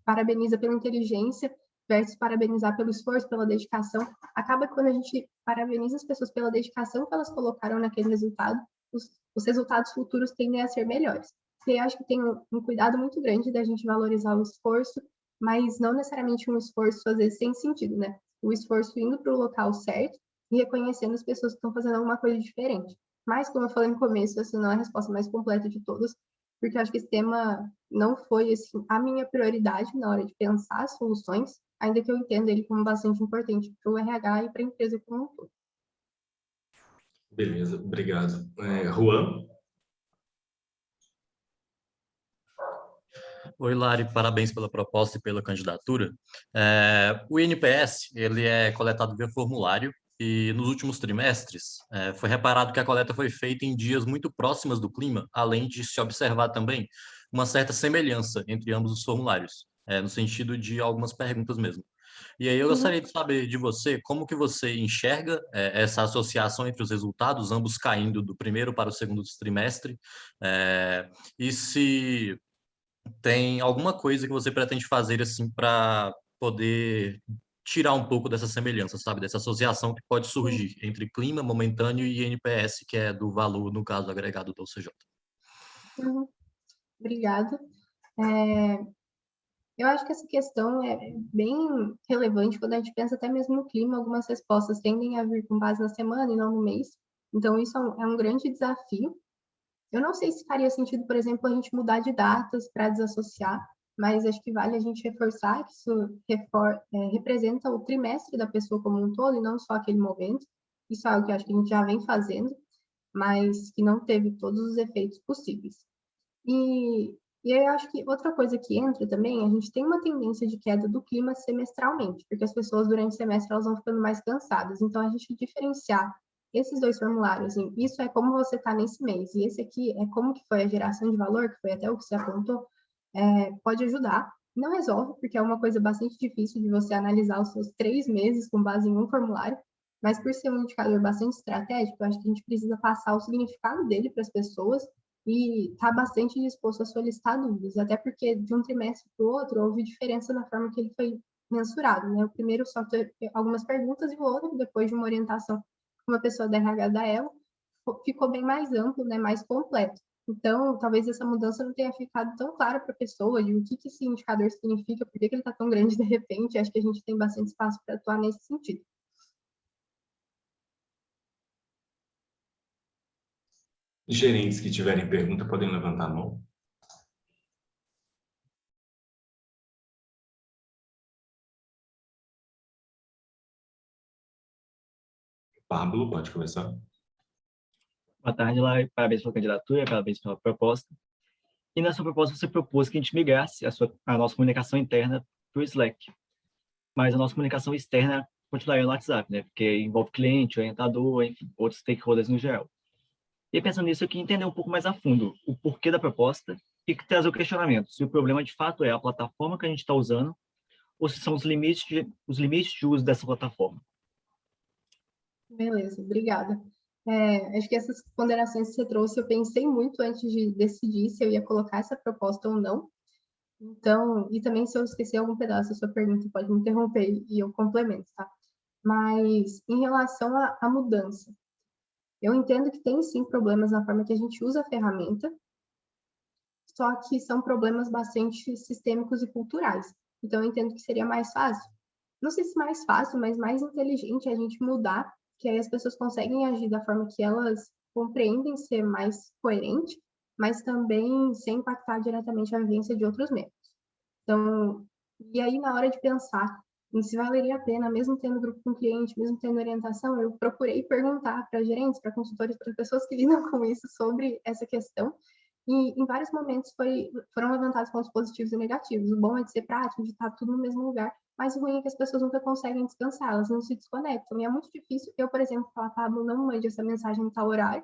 parabeniza pela inteligência versus parabenizar pelo esforço, pela dedicação, acaba que quando a gente parabeniza as pessoas pela dedicação que elas colocaram naquele resultado, os resultados futuros tendem a ser melhores. E eu acho que tem um cuidado muito grande da gente valorizar o esforço, mas não necessariamente um esforço, às vezes, sem sentido, né? O esforço indo para o local certo e reconhecendo as pessoas que estão fazendo alguma coisa diferente. Mas, como eu falei no começo, essa não é a resposta mais completa de todas, porque eu acho que esse tema não foi assim, a minha prioridade na hora de pensar as soluções, ainda que eu entenda ele como bastante importante para o RH e para a empresa como um todo. Beleza, obrigado. Juan? Oi, Lari, parabéns pela proposta e pela candidatura. O INPS, ele é coletado via formulário e nos últimos trimestres foi reparado que a coleta foi feita em dias muito próximos do clima, além de se observar também uma certa semelhança entre ambos os formulários, no sentido de algumas perguntas mesmo. E aí eu gostaria de saber de você como que você enxerga essa associação entre os resultados, ambos caindo do primeiro para o segundo trimestre, e se tem alguma coisa que você pretende fazer assim para poder tirar um pouco dessa semelhança, sabe? Dessa associação que pode surgir entre clima momentâneo e NPS, que é do valor, no caso, agregado do OCJ. Obrigada. É, eu acho que essa questão é bem relevante quando a gente pensa até mesmo no clima. Algumas respostas tendem a vir com base na semana e não no mês. Então, isso é um grande desafio. Eu não sei se faria sentido, por exemplo, a gente mudar de datas para desassociar, mas acho que vale a gente reforçar que isso representa o trimestre da pessoa como um todo e não só aquele momento. Isso é algo que eu acho que a gente já vem fazendo, mas que não teve todos os efeitos possíveis. E aí eu acho que outra coisa que entra também, a gente tem uma tendência de queda do clima semestralmente, porque as pessoas durante o semestre elas vão ficando mais cansadas. Então, a gente diferenciar esses dois formulários, assim, isso é como você está nesse mês, e esse aqui é como que foi a geração de valor, que foi até o que você apontou, pode ajudar. Não resolve, porque é uma coisa bastante difícil de você analisar os seus 3 meses com base em um formulário, mas por ser um indicador bastante estratégico, eu acho que a gente precisa passar o significado dele para as pessoas e está bastante disposto a solicitar dúvidas, até porque de um trimestre para o outro houve diferença na forma que ele foi mensurado, né? O primeiro só teve algumas perguntas e o outro, depois de uma orientação com uma pessoa da RH da ELO, ficou bem mais amplo, né? Mais completo. Então, talvez essa mudança não tenha ficado tão clara para a pessoa de o que esse indicador significa, por que ele está tão grande de repente. Acho que a gente tem bastante espaço para atuar nesse sentido. Gerentes que tiverem pergunta podem levantar a mão. Pablo, pode começar. Boa tarde, Lai. Parabéns pela candidatura, parabéns pela proposta. E na sua proposta você propôs que a gente migrasse a nossa comunicação interna para o Slack. Mas a nossa comunicação externa continuaria no WhatsApp, né? Porque envolve cliente, orientador, enfim, outros stakeholders no geral. E pensando nisso, eu queria entender um pouco mais a fundo o porquê da proposta e trazer o questionamento se o problema de fato é a plataforma que a gente está usando ou se são os limites de uso dessa plataforma. Beleza, obrigada. Acho que essas ponderações que você trouxe, eu pensei muito antes de decidir se eu ia colocar essa proposta ou não. Então, e também se eu esquecer algum pedaço da sua pergunta, pode me interromper e eu complemento, tá? Mas em relação à mudança, eu entendo que tem sim problemas na forma que a gente usa a ferramenta, só que são problemas bastante sistêmicos e culturais. Então, eu entendo que seria mais fácil, não sei se mais fácil, mas mais inteligente a gente mudar, que aí as pessoas conseguem agir da forma que elas compreendem ser mais coerente, mas também sem impactar diretamente a vivência de outros membros. Então, e aí na hora de pensar em se valeria a pena, mesmo tendo grupo com cliente, mesmo tendo orientação, eu procurei perguntar para gerentes, para consultores, para pessoas que lidam com isso sobre essa questão. E em vários momentos foram levantados pontos positivos e negativos. O bom é de ser prático, de estar tudo no mesmo lugar, mas o ruim é que as pessoas nunca conseguem descansar, elas não se desconectam. E é muito difícil eu, por exemplo, falar, Pablo, não mande essa mensagem em tal horário,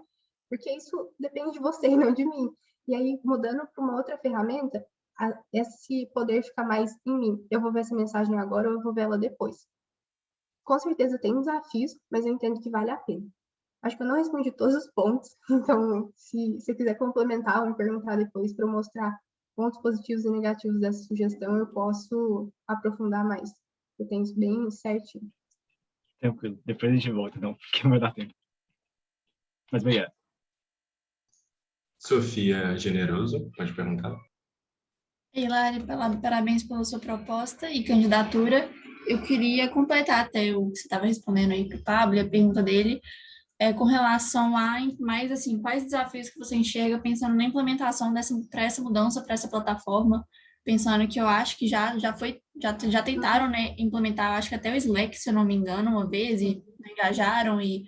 porque isso depende de você e não de mim. E aí, mudando para uma outra ferramenta, esse poder fica mais em mim. Eu vou ver essa mensagem agora ou eu vou ver ela depois. Com certeza tem desafios, mas eu entendo que vale a pena. Acho que eu não respondi todos os pontos, então se você quiser complementar ou me perguntar depois para eu mostrar pontos positivos e negativos dessa sugestão, eu posso aprofundar mais. Eu tenho isso bem certinho. Tranquilo, depois a gente volta, não, porque não vai dar tempo. Mas obrigado. Sofia Generoso, pode perguntar. Ei, Lari, parabéns pela sua proposta e candidatura. Eu queria completar até o que você estava respondendo aí para o Pablo, e a pergunta dele, com relação a mais assim, quais desafios que você enxerga pensando na implementação para essa mudança, para essa plataforma, pensando que eu acho que já tentaram, né, implementar, acho que até o Slack, se eu não me engano, uma vez, e engajaram e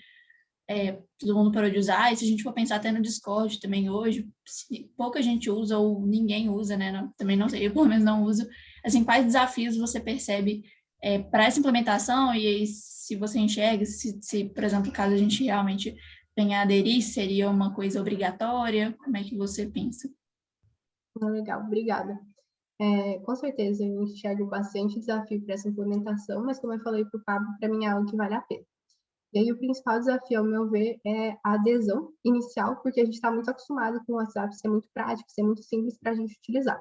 todo mundo parou de usar, e se a gente for pensar até no Discord também hoje, pouca gente usa ou ninguém usa, né? Também não sei, eu pelo menos não uso. Assim, quais desafios você percebe para essa implementação e aí, se você enxerga, se, por exemplo, caso a gente realmente venha a aderir, seria uma coisa obrigatória? Como é que você pensa? Legal, obrigada. Com certeza, eu enxergo bastante desafio para essa implementação, mas como eu falei para o Pablo, para mim é algo que vale a pena. E aí o principal desafio, ao meu ver, é a adesão inicial, porque a gente está muito acostumado com o WhatsApp ser muito prático, ser muito simples para a gente utilizar.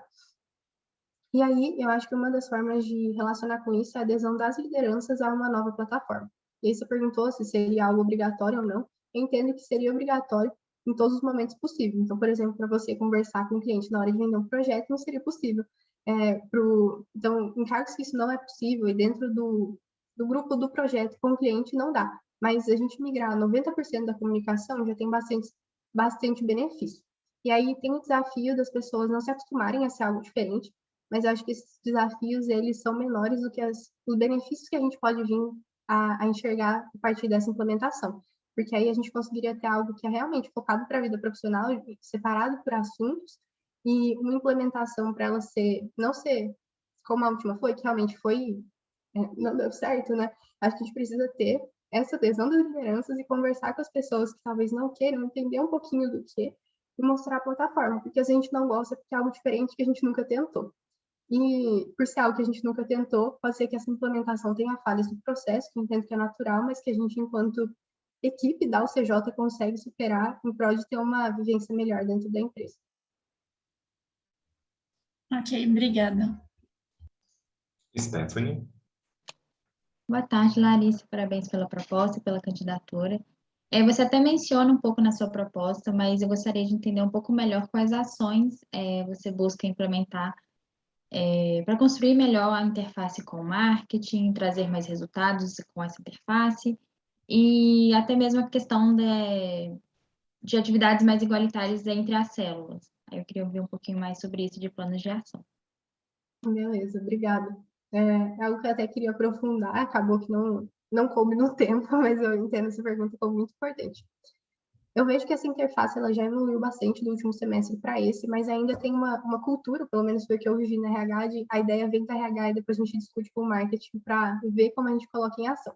E aí eu acho que uma das formas de relacionar com isso é a adesão das lideranças a uma nova plataforma. E aí você perguntou se seria algo obrigatório ou não. Eu entendo que seria obrigatório em todos os momentos possíveis. Então, por exemplo, para você conversar com o cliente na hora de vender um projeto, não seria possível. Então, em cargos que isso não é possível e dentro do grupo do projeto com o cliente não dá. Mas a gente migrar 90% da comunicação já tem bastante benefício. E aí tem o desafio das pessoas não se acostumarem a ser algo diferente, mas eu acho que esses desafios, eles são menores do que os benefícios que a gente pode vir a enxergar a partir dessa implementação. Porque aí a gente conseguiria ter algo que é realmente focado para a vida profissional, separado por assuntos, e uma implementação para ela não ser como a última foi, que realmente não deu certo, né? Acho que a gente precisa ter essa adesão das lideranças e conversar com as pessoas que talvez não queiram, entender um pouquinho do que e mostrar a plataforma, porque a gente não gosta porque é algo diferente que a gente nunca tentou. E por ser algo que a gente nunca tentou, pode ser que essa implementação tenha falhas no processo, que eu entendo que é natural, mas que a gente, enquanto equipe da UCJ, consegue superar em prol de ter uma vivência melhor dentro da empresa. Ok, obrigada. Stephanie. Boa tarde, Larissa. Parabéns pela proposta e pela candidatura. Você até menciona um pouco na sua proposta, mas eu gostaria de entender um pouco melhor quais ações você busca implementar para construir melhor a interface com o marketing, trazer mais resultados com essa interface e até mesmo a questão de atividades mais igualitárias entre as células. Aí eu queria ouvir um pouquinho mais sobre isso de planos de ação. Beleza, obrigada. É algo que eu até queria aprofundar, acabou que não não coube no tempo, mas eu entendo essa pergunta como muito importante. Eu vejo que essa interface ela já evoluiu bastante do último semestre para esse, mas ainda tem uma cultura, pelo menos foi o que eu vivi na RH, de a ideia vem da RH e depois a gente discute com o marketing para ver como a gente coloca em ação.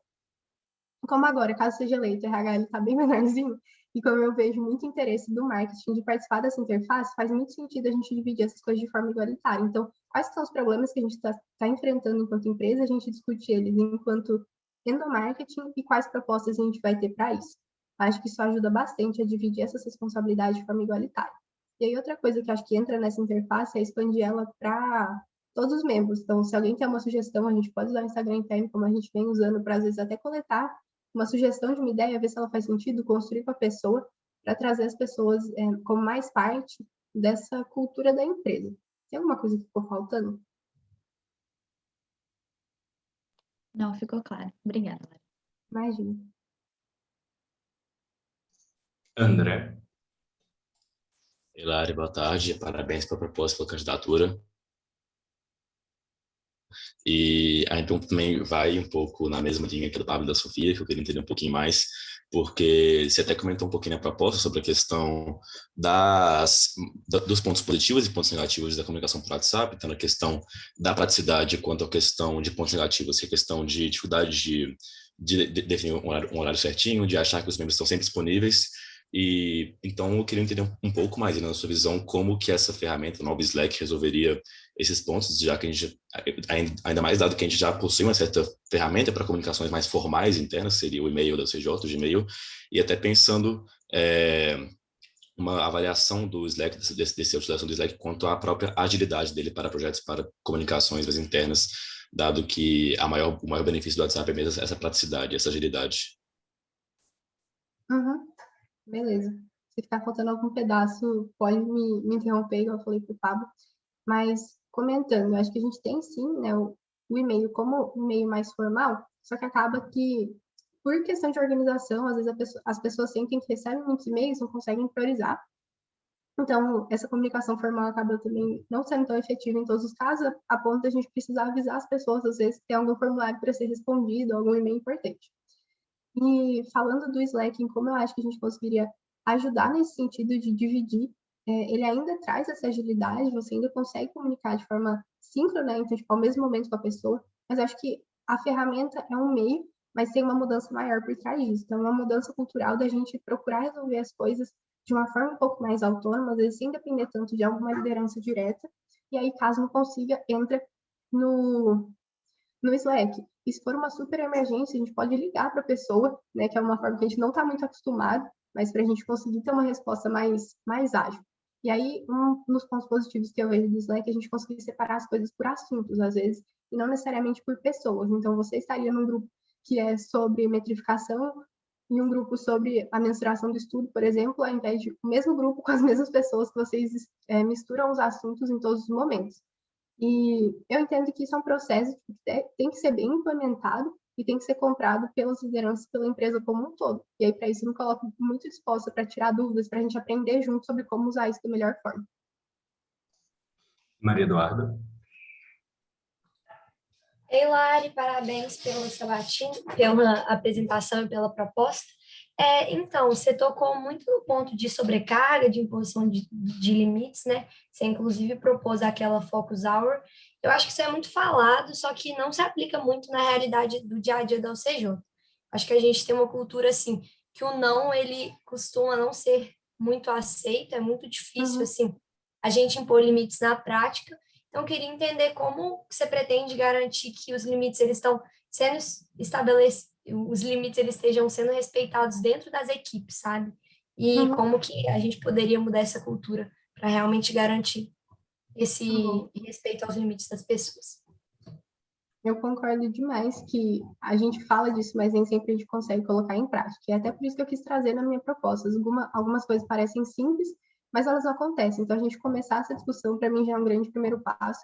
Como agora, caso seja eleito, o RH está bem menorzinho, e como eu vejo muito interesse do marketing de participar dessa interface, faz muito sentido a gente dividir essas coisas de forma igualitária. Então, quais são os problemas que a gente está enfrentando enquanto empresa, a gente discute eles enquanto endomarketing e quais propostas a gente vai ter para isso. Acho que isso ajuda bastante a dividir essas responsabilidades de forma igualitária. E aí, outra coisa que acho que entra nessa interface é expandir ela para todos os membros. Então, se alguém tem uma sugestão, a gente pode usar o Instagram interno, como a gente vem usando, para às vezes até coletar uma sugestão de uma ideia, ver se ela faz sentido, construir com a pessoa, para trazer as pessoas como mais parte dessa cultura da empresa. Tem alguma coisa que ficou faltando? Não, ficou claro. Obrigada, Lari. Imagina. André. Hilário, boa tarde. Parabéns pela proposta, pela candidatura. E aí, então, também vai um pouco na mesma linha que do Pablo e da Sofia, que eu queria entender um pouquinho mais, porque você até comentou um pouquinho na proposta sobre a questão dos pontos positivos e pontos negativos da comunicação por WhatsApp, tanto a questão da praticidade quanto a questão de pontos negativos, que é a questão de dificuldade de definir um horário certinho, de achar que os membros estão sempre disponíveis. E então eu queria entender um pouco mais, na sua visão, como que essa ferramenta, o novo Slack, resolveria esses pontos, já que a gente, ainda mais dado que a gente já possui uma certa ferramenta para comunicações mais formais internas, seria o e-mail da CJ, o Gmail, e até pensando uma avaliação do Slack, dessa utilização do Slack, quanto à própria agilidade dele para projetos, para comunicações mais internas, dado que o maior benefício do WhatsApp é mesmo essa praticidade, essa agilidade. Uhum. Beleza. Se ficar faltando algum pedaço, pode me interromper, igual eu falei para o Pablo. Mas, comentando, acho que a gente tem sim, né, o e-mail como um e-mail mais formal, só que acaba que, por questão de organização, às vezes as pessoas sentem que recebem muitos e-mails, não conseguem priorizar. Então, essa comunicação formal acaba também não sendo tão efetiva em todos os casos, a ponto de a gente precisar avisar as pessoas, às vezes, que tem algum formulário para ser respondido, algum e-mail importante. E falando do Slack, em como eu acho que a gente conseguiria ajudar nesse sentido de dividir, ele ainda traz essa agilidade, você ainda consegue comunicar de forma síncrona, então, tipo, ao mesmo momento com a pessoa, mas eu acho que a ferramenta é um meio, mas tem uma mudança maior por trás disso. Então, uma mudança cultural da gente procurar resolver as coisas de uma forma um pouco mais autônoma, às vezes sem depender tanto de alguma liderança direta, e aí, caso não consiga, entra no Slack. E se for uma super emergência, a gente pode ligar para a pessoa, né, que é uma forma que a gente não está muito acostumado, mas para a gente conseguir ter uma resposta mais ágil. E aí, um dos pontos positivos que eu vejo do Slack é a gente conseguir separar as coisas por assuntos, às vezes, e não necessariamente por pessoas. Então, você estaria num grupo que é sobre metrificação e um grupo sobre a mensuração do estudo, por exemplo, ao invés de o mesmo grupo com as mesmas pessoas que vocês misturam os assuntos em todos os momentos. E eu entendo que isso é um processo que tem que ser bem implementado e tem que ser comprado pelas lideranças, pela empresa como um todo. E aí, para isso, eu me coloco muito disposta para tirar dúvidas, para a gente aprender junto sobre como usar isso da melhor forma. Maria Eduarda. Ei, Lari, parabéns pela sabatina, pela apresentação e pela proposta. Então, você tocou muito no ponto de sobrecarga, de imposição de limites, né? Você, inclusive, propôs aquela Focus Hour. Eu acho que isso é muito falado, só que não se aplica muito na realidade do dia a dia da UCJ. Acho que a gente tem uma cultura, assim, que o não, ele costuma não ser muito aceito, é muito difícil, assim, a gente impor limites na prática. Então, eu queria entender como você pretende garantir que os limites, eles estão sendo estabelecidos, os limites eles estejam sendo respeitados dentro das equipes, sabe? E como que a gente poderia mudar essa cultura para realmente garantir esse respeito aos limites das pessoas. Eu concordo demais que a gente fala disso, mas nem sempre a gente consegue colocar em prática. E é até por isso que eu quis trazer na minha proposta. Algumas coisas parecem simples, mas elas não acontecem. Então, a gente começar essa discussão, para mim, já é um grande primeiro passo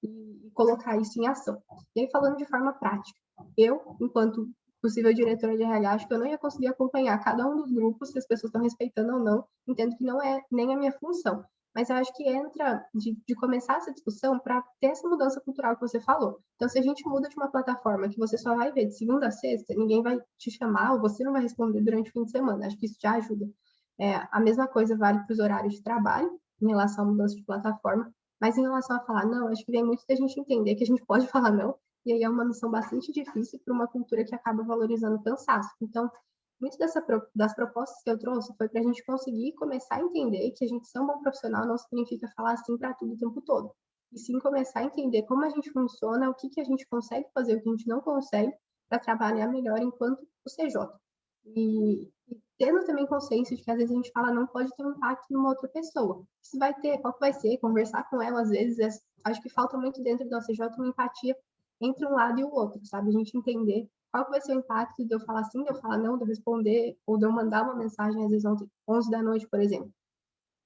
e colocar isso em ação. E aí, falando de forma prática, eu, enquanto possível diretora de RH, acho que eu não ia conseguir acompanhar cada um dos grupos, se as pessoas estão respeitando ou não, entendo que não é nem a minha função. Mas eu acho que entra de começar essa discussão para ter essa mudança cultural que você falou. Então, se a gente muda de uma plataforma que você só vai ver de segunda a sexta, ninguém vai te chamar ou você não vai responder durante o fim de semana. Acho que isso já ajuda. A mesma coisa vale para os horários de trabalho, em relação à mudança de plataforma, mas em relação a falar não, acho que vem muito da gente entender que a gente pode falar não, e aí é uma missão bastante difícil para uma cultura que acaba valorizando o cansaço. Então, muito das propostas que eu trouxe foi para a gente conseguir começar a entender que a gente ser um bom profissional não significa falar sim para tudo o tempo todo. E sim começar a entender como a gente funciona, o que a gente consegue fazer, o que a gente não consegue, para trabalhar melhor enquanto o CJ. E tendo também consciência de que às vezes a gente fala não pode ter um impacto numa outra pessoa. Se vai ter, qual que vai ser, conversar com ela, às vezes, acho que falta muito dentro do CJ uma empatia entre um lado e o outro, sabe? A gente entender qual que vai ser o impacto de eu falar sim, de eu falar não, de eu responder, ou de eu mandar uma mensagem às vezes 11 da noite, por exemplo.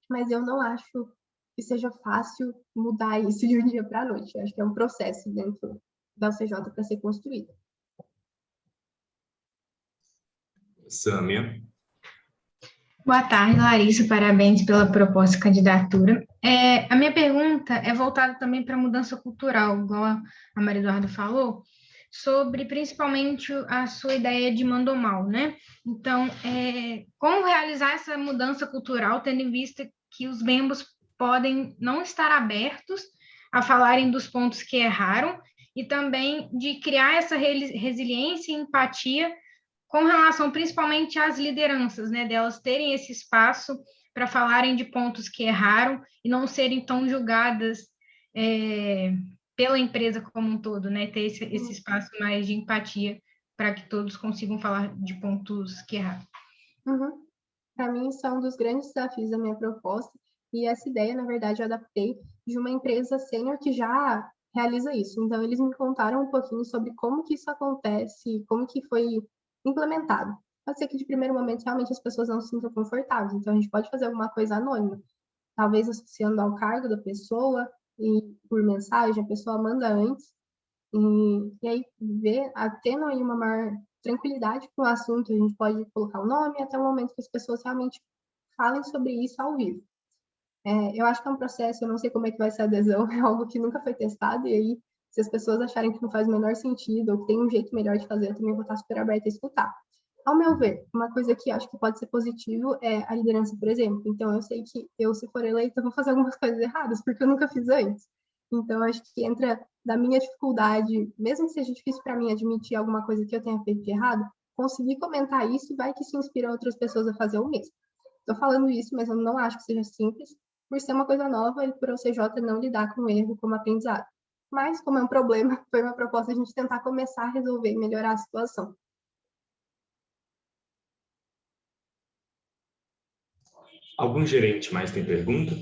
Mas eu não acho que seja fácil mudar isso de um dia para a noite. Eu acho que é um processo dentro da UCJ para ser construído. Sâmia. Boa tarde, Larissa. Parabéns pela proposta de candidatura. A minha pergunta é voltada também para a mudança cultural, igual a Maria Eduarda falou, sobre principalmente a sua ideia de mandomal, né? Então, como realizar essa mudança cultural, tendo em vista que os membros podem não estar abertos a falarem dos pontos que erraram e também de criar essa resiliência e empatia com relação principalmente às lideranças, né, delas terem esse espaço para falarem de pontos que erraram e não serem tão julgadas pela empresa como um todo, né, ter esse espaço mais de empatia para que todos consigam falar de pontos que erraram. Uhum. Para mim, isso é um dos grandes desafios da minha proposta, e essa ideia, na verdade, eu adaptei de uma empresa sênior que já realiza isso. Então, eles me contaram um pouquinho sobre como que isso acontece, como que foi implementado. Pode ser que de primeiro momento realmente as pessoas não se sintam confortáveis, então a gente pode fazer alguma coisa anônima, talvez associando ao cargo da pessoa e por mensagem, a pessoa manda antes, e aí tendo aí uma maior tranquilidade com o assunto, a gente pode colocar o nome até o momento que as pessoas realmente falem sobre isso ao vivo. Eu acho que é um processo, eu não sei como é que vai ser a adesão, é algo que nunca foi testado, e aí se as pessoas acharem que não faz o menor sentido ou que tem um jeito melhor de fazer, eu também vou estar super aberta a escutar. Ao meu ver, uma coisa que acho que pode ser positivo é a liderança, por exemplo. Então, eu sei que eu, se for eleita, vou fazer algumas coisas erradas, porque eu nunca fiz antes. Então, acho que entra da minha dificuldade, mesmo que seja difícil para mim admitir alguma coisa que eu tenha feito de errado, conseguir comentar isso e vai que isso inspira outras pessoas a fazer o mesmo. Estou falando isso, mas eu não acho que seja simples, por ser uma coisa nova e por o CJ não lidar com o erro como aprendizado. Mas, como é um problema, foi uma proposta a gente tentar começar a resolver e melhorar a situação. Algum gerente mais tem pergunta?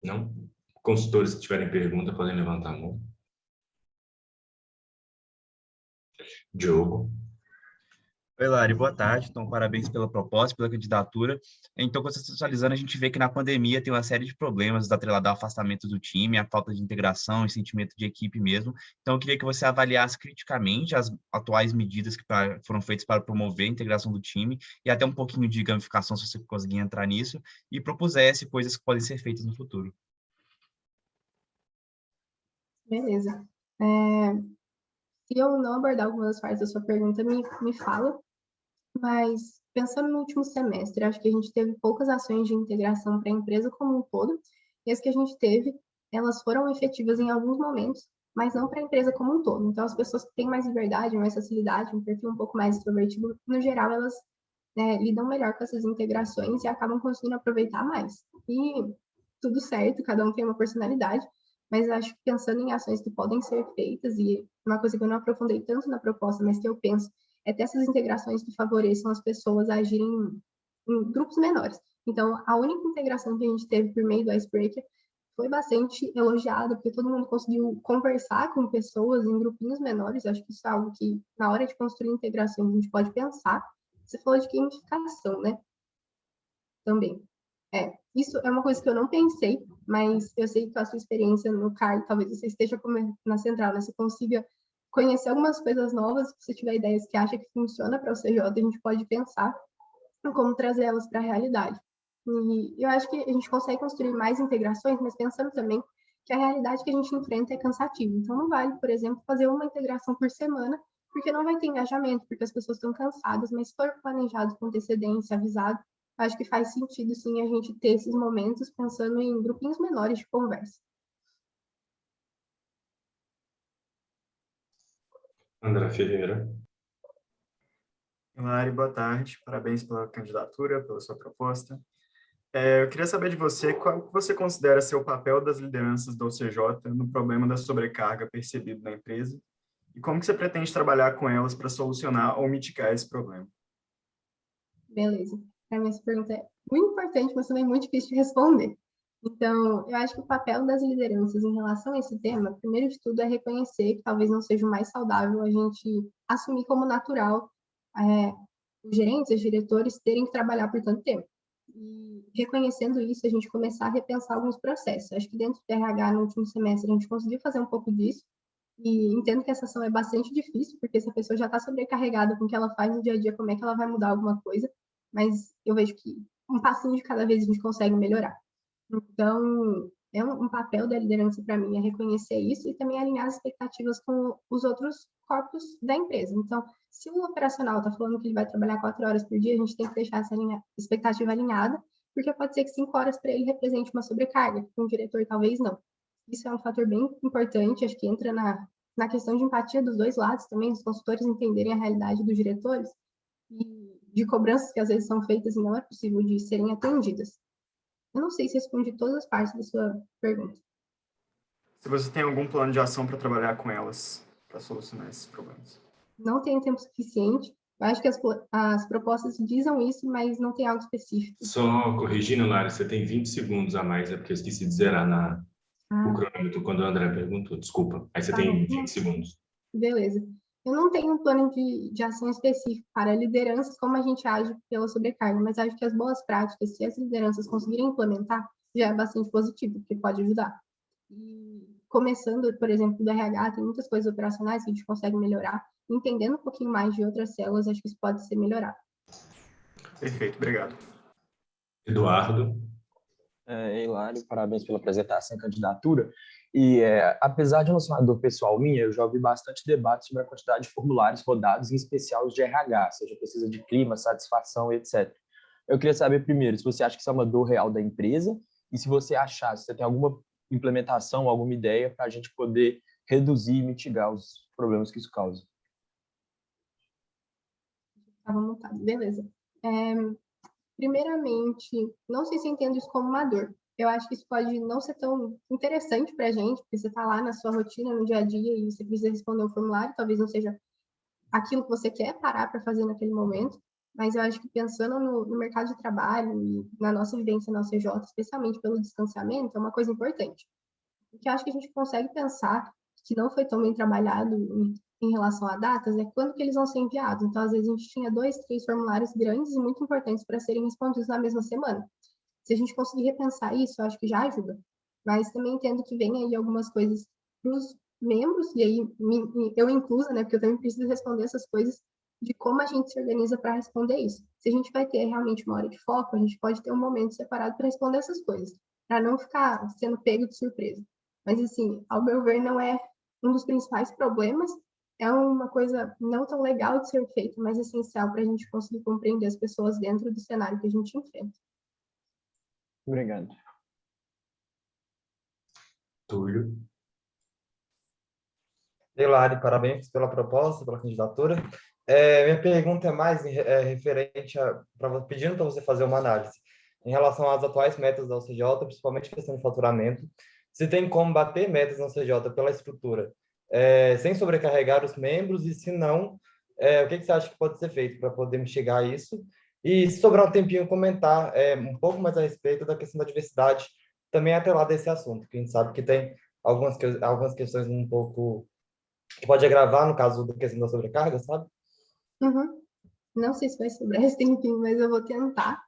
Não? Consultores que tiverem pergunta podem levantar a mão. Diogo. Oi, Lari, boa tarde. Então, parabéns pela proposta, pela candidatura. Então, contextualizando, a gente vê que na pandemia tem uma série de problemas atrelado ao afastamento do time, a falta de integração e sentimento de equipe mesmo. Então, eu queria que você avaliasse criticamente as atuais medidas que foram feitas para promover a integração do time e até um pouquinho de gamificação, se você conseguir entrar nisso, e propusesse coisas que podem ser feitas no futuro. Beleza. Se eu não abordar algumas partes da sua pergunta, me fala. Mas, pensando no último semestre, acho que a gente teve poucas ações de integração para a empresa como um todo, e as que a gente teve, elas foram efetivas em alguns momentos, mas não para a empresa como um todo. Então, as pessoas que têm mais liberdade, mais facilidade, um perfil um pouco mais extrovertido, no geral, elas lidam melhor com essas integrações e acabam conseguindo aproveitar mais. E tudo certo, cada um tem uma personalidade, mas acho que pensando em ações que podem ser feitas, e uma coisa que eu não aprofundei tanto na proposta, mas que eu penso, é ter essas integrações que favoreçam as pessoas a agirem em grupos menores. Então, a única integração que a gente teve por meio do Icebreaker foi bastante elogiada, porque todo mundo conseguiu conversar com pessoas em grupinhos menores. Acho que isso é algo que, na hora de construir integração, a gente pode pensar. Você falou de gamificação, né? Também. Isso é uma coisa que eu não pensei, mas eu sei que com a sua experiência no CAR, talvez você esteja na central, né? Você consiga conhecer algumas coisas novas, se você tiver ideias que acha que funciona para o CJ, a gente pode pensar. como trazer elas para a realidade. E eu acho que a gente consegue construir mais integrações, mas pensando também que a realidade que a gente enfrenta é cansativa. Então, não vale, por exemplo, fazer uma integração por semana, porque não vai ter engajamento, porque as pessoas estão cansadas, mas se for planejado com antecedência, avisado, acho que faz sentido, sim, a gente ter esses momentos pensando em grupinhos menores de conversa. André Ferreira. Lari, boa tarde. Parabéns pela candidatura, pela sua proposta. Eu queria saber de você qual que você considera ser o papel das lideranças da OCJ no problema da sobrecarga percebido na empresa e como que você pretende trabalhar com elas para solucionar ou mitigar esse problema. Beleza. Para mim, essa pergunta é muito importante, mas também muito difícil de responder. Então, eu acho que o papel das lideranças em relação a esse tema, primeiro de tudo, é reconhecer que talvez não seja o mais saudável a gente assumir como natural os gerentes, os diretores terem que trabalhar por tanto tempo. E reconhecendo isso, a gente começar a repensar alguns processos. Acho que dentro do RH, no último semestre, a gente conseguiu fazer um pouco disso, e entendo que essa ação é bastante difícil, porque se a pessoa já está sobrecarregada com o que ela faz no dia a dia, como é que ela vai mudar alguma coisa? Mas eu vejo que um passinho de cada vez a gente consegue melhorar. Então, é um papel da liderança para mim, é reconhecer isso e também alinhar as expectativas com os outros corpos da empresa. Então, se o operacional está falando que ele vai trabalhar 4 horas por dia, a gente tem que deixar essa expectativa alinhada, porque pode ser que 5 horas para ele represente uma sobrecarga, para um diretor talvez não. Isso é um fator bem importante, acho que entra na questão de empatia dos dois lados também, dos consultores entenderem a realidade dos diretores e de cobranças que às vezes são feitas e não é possível de serem atendidas. Eu não sei se respondi todas as partes da sua pergunta. Se você tem algum plano de ação para trabalhar com elas, para solucionar esses problemas. Não tenho tempo suficiente. Eu acho que as propostas dizem isso, mas não tem algo específico. Só corrigindo, Lara, você tem 20 segundos a mais, é porque eu esqueci de zerar o cronômetro quando o André perguntou, desculpa. Aí você tem 20 segundos. Beleza. Eu não tenho um plano de ação específico para lideranças, como a gente age pela sobrecarga, mas acho que as boas práticas, se as lideranças conseguirem implementar, já é bastante positivo, porque pode ajudar. E começando, por exemplo, do RH, tem muitas coisas operacionais que a gente consegue melhorar. Entendendo um pouquinho mais de outras células, acho que isso pode ser melhorado. Perfeito, obrigado. Eduardo. Hilário, parabéns pela apresentação e candidatura. E apesar de não ser uma dor pessoal minha, eu já ouvi bastante debate sobre a quantidade de formulários rodados, em especial os de RH, seja pesquisa de clima, satisfação, etc. Eu queria saber primeiro se você acha que isso é uma dor real da empresa e se você achar, se você tem alguma implementação, alguma ideia para a gente poder reduzir e mitigar os problemas que isso causa. Estava montado, beleza. Primeiramente, não sei se eu entendo isso como uma dor. Eu acho que isso pode não ser tão interessante para a gente, porque você está lá na sua rotina, no dia a dia, e você precisa responder o formulário, talvez não seja aquilo que você quer parar para fazer naquele momento, mas eu acho que pensando no mercado de trabalho e na nossa vivência na OCJ, especialmente pelo distanciamento, é uma coisa importante. O que eu acho que a gente consegue pensar que não foi tão bem trabalhado em relação a datas é quando que eles vão ser enviados. Então, às vezes, a gente tinha 2, 3 formulários grandes e muito importantes para serem respondidos na mesma semana. Se a gente conseguir repensar isso, eu acho que já ajuda. Mas também entendo que vem aí algumas coisas para os membros, e aí eu inclusa, né, porque eu também preciso responder essas coisas, de como a gente se organiza para responder isso. Se a gente vai ter realmente uma hora de foco, a gente pode ter um momento separado para responder essas coisas, para não ficar sendo pego de surpresa. Mas, assim, ao meu ver, não é um dos principais problemas, é uma coisa não tão legal de ser feita, mas essencial para a gente conseguir compreender as pessoas dentro do cenário que a gente enfrenta. Obrigado. Túlio. Hilário, parabéns pela proposta, pela candidatura. Minha pergunta é mais referente pedindo para você fazer uma análise em relação às atuais metas da OCJ, principalmente questão de faturamento. Se tem como bater metas na OCJ pela estrutura, sem sobrecarregar os membros, e se não, o que você acha que pode ser feito para poder mitigar isso? E se sobrar um tempinho, comentar um pouco mais a respeito da questão da diversidade, também atrelada a esse assunto, que a gente sabe que tem algumas questões um pouco que pode agravar no caso da questão da sobrecarga, sabe? Uhum. Não sei se vai sobrar esse tempinho, mas eu vou tentar.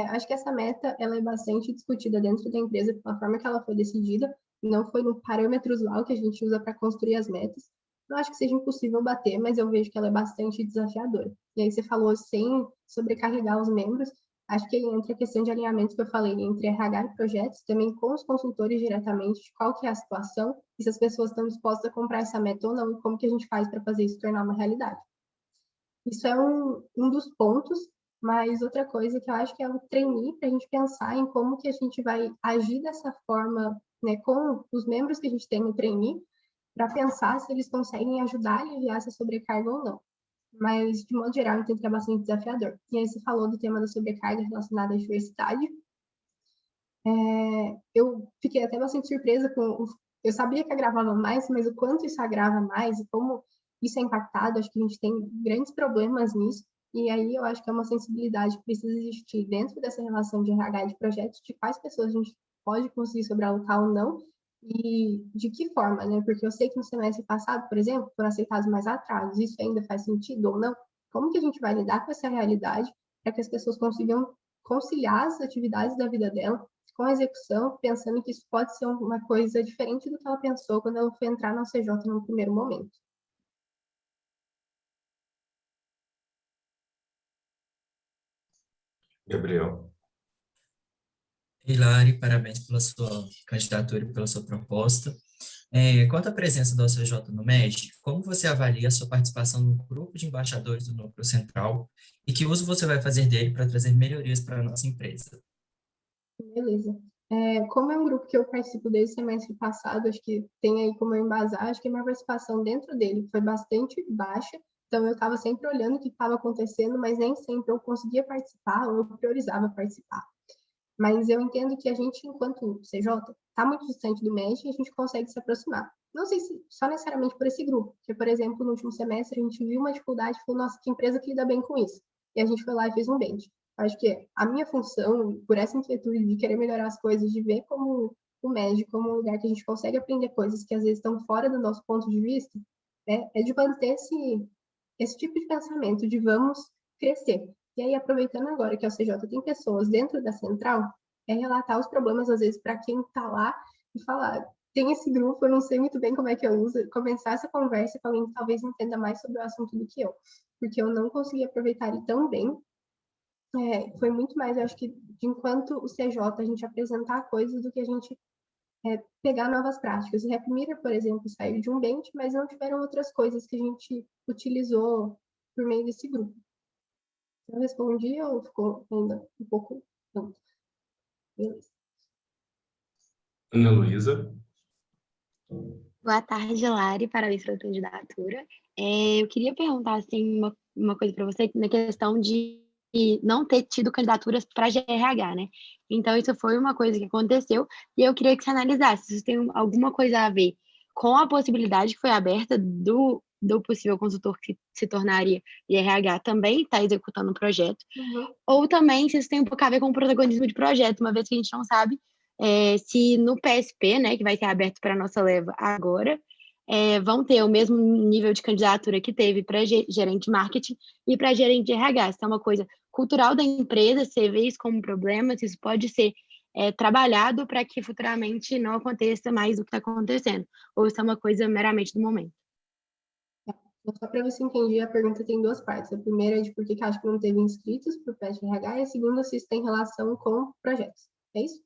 Acho que essa meta ela é bastante discutida dentro da empresa pela forma que ela foi decidida, não foi no parâmetro usual que a gente usa para construir as metas. não acho que seja impossível bater, mas eu vejo que ela é bastante desafiadora. E aí você falou sem sobrecarregar os membros, acho que aí entra a questão de alinhamento que eu falei entre RH e projetos, também com os consultores diretamente, de qual que é a situação, e se as pessoas estão dispostas a comprar essa meta ou não, e como que a gente faz para fazer isso tornar uma realidade. Isso é um dos pontos, mas outra coisa que eu acho que é o trainee, para a gente pensar em como que a gente vai agir dessa forma, né, com os membros que a gente tem no trainee, para pensar se eles conseguem ajudar a aliviar essa sobrecarga ou não. Mas, de modo geral, eu entendo que é bastante desafiador. E aí você falou do tema da sobrecarga relacionada à diversidade. Eu fiquei até bastante surpresa com... Eu sabia que agravava mais, mas o quanto isso agrava mais e como isso é impactado, acho que a gente tem grandes problemas nisso. E aí eu acho que é uma sensibilidade que precisa existir dentro dessa relação de RH e de projetos, de quais pessoas a gente pode conseguir sobrealocar ou não, e de que forma, né? Porque eu sei que no semestre passado, por exemplo, foram aceitados mais atrasos. Isso ainda faz sentido ou não? Como que a gente vai lidar com essa realidade para que as pessoas consigam conciliar as atividades da vida dela com a execução, pensando que isso pode ser uma coisa diferente do que ela pensou quando ela foi entrar na CJ no primeiro momento? Gabriel. Hilari, parabéns pela sua candidatura e pela sua proposta. Quanto à presença da OCJ no MED, como você avalia a sua participação no grupo de embaixadores do Núcleo Central e que uso você vai fazer dele para trazer melhorias para a nossa empresa? Beleza. Como é um grupo que eu participo desde o semestre passado, acho que tem aí como eu embasar, acho que a minha participação dentro dele foi bastante baixa, então eu estava sempre olhando o que estava acontecendo, mas nem sempre eu conseguia participar ou eu priorizava participar. Mas eu entendo que a gente, enquanto CJ, está muito distante do MED e a gente consegue se aproximar. Não sei se só necessariamente por esse grupo, porque, por exemplo, no último semestre a gente viu uma dificuldade e falou, nossa, que empresa que lida bem com isso. E a gente foi lá e fez um bench. Acho que a minha função, por essa inquietude de querer melhorar as coisas, de ver como o MED, como um lugar que a gente consegue aprender coisas que às vezes estão fora do nosso ponto de vista, é de manter esse tipo de pensamento, de vamos crescer. E aí, aproveitando agora que a CJ tem pessoas dentro da central, relatar os problemas, às vezes, para quem está lá e falar, tem esse grupo, eu não sei muito bem como é que eu uso, começar essa conversa com alguém que talvez entenda mais sobre o assunto do que eu, porque eu não consegui aproveitar ele tão bem. Foi muito mais, eu acho que, de enquanto o CJ, a gente apresentar coisas do que a gente pegar novas práticas. O Rap Mirror, por exemplo, saiu de um bench, mas não tiveram outras coisas que a gente utilizou por meio desse grupo. Eu respondi ou ficou ainda um pouco? Não. Beleza. Ana Luísa. Boa tarde, Lari. Parabéns pela candidatura. Eu queria perguntar assim, uma coisa para você na questão de não ter tido candidaturas para GRH, né? Então, isso foi uma coisa que aconteceu e eu queria que você analisasse se isso tem alguma coisa a ver com a possibilidade que foi aberta do possível consultor que se tornaria de RH também está executando o projeto, ou também se isso tem um pouco a ver com o protagonismo de projeto, uma vez que a gente não sabe se no PSP, né, que vai ser aberto para a nossa leva agora, vão ter o mesmo nível de candidatura que teve para gerente de marketing e para gerente de RH. Isso é uma coisa cultural da empresa, você vê isso como um problema, se isso pode ser trabalhado para que futuramente não aconteça mais o que está acontecendo, ou isso é uma coisa meramente do momento. Só para ver se entendi, a pergunta tem duas partes. A primeira é de por que acho que não teve inscritos para o PET RH, e a segunda se isso tem relação com projetos. É isso?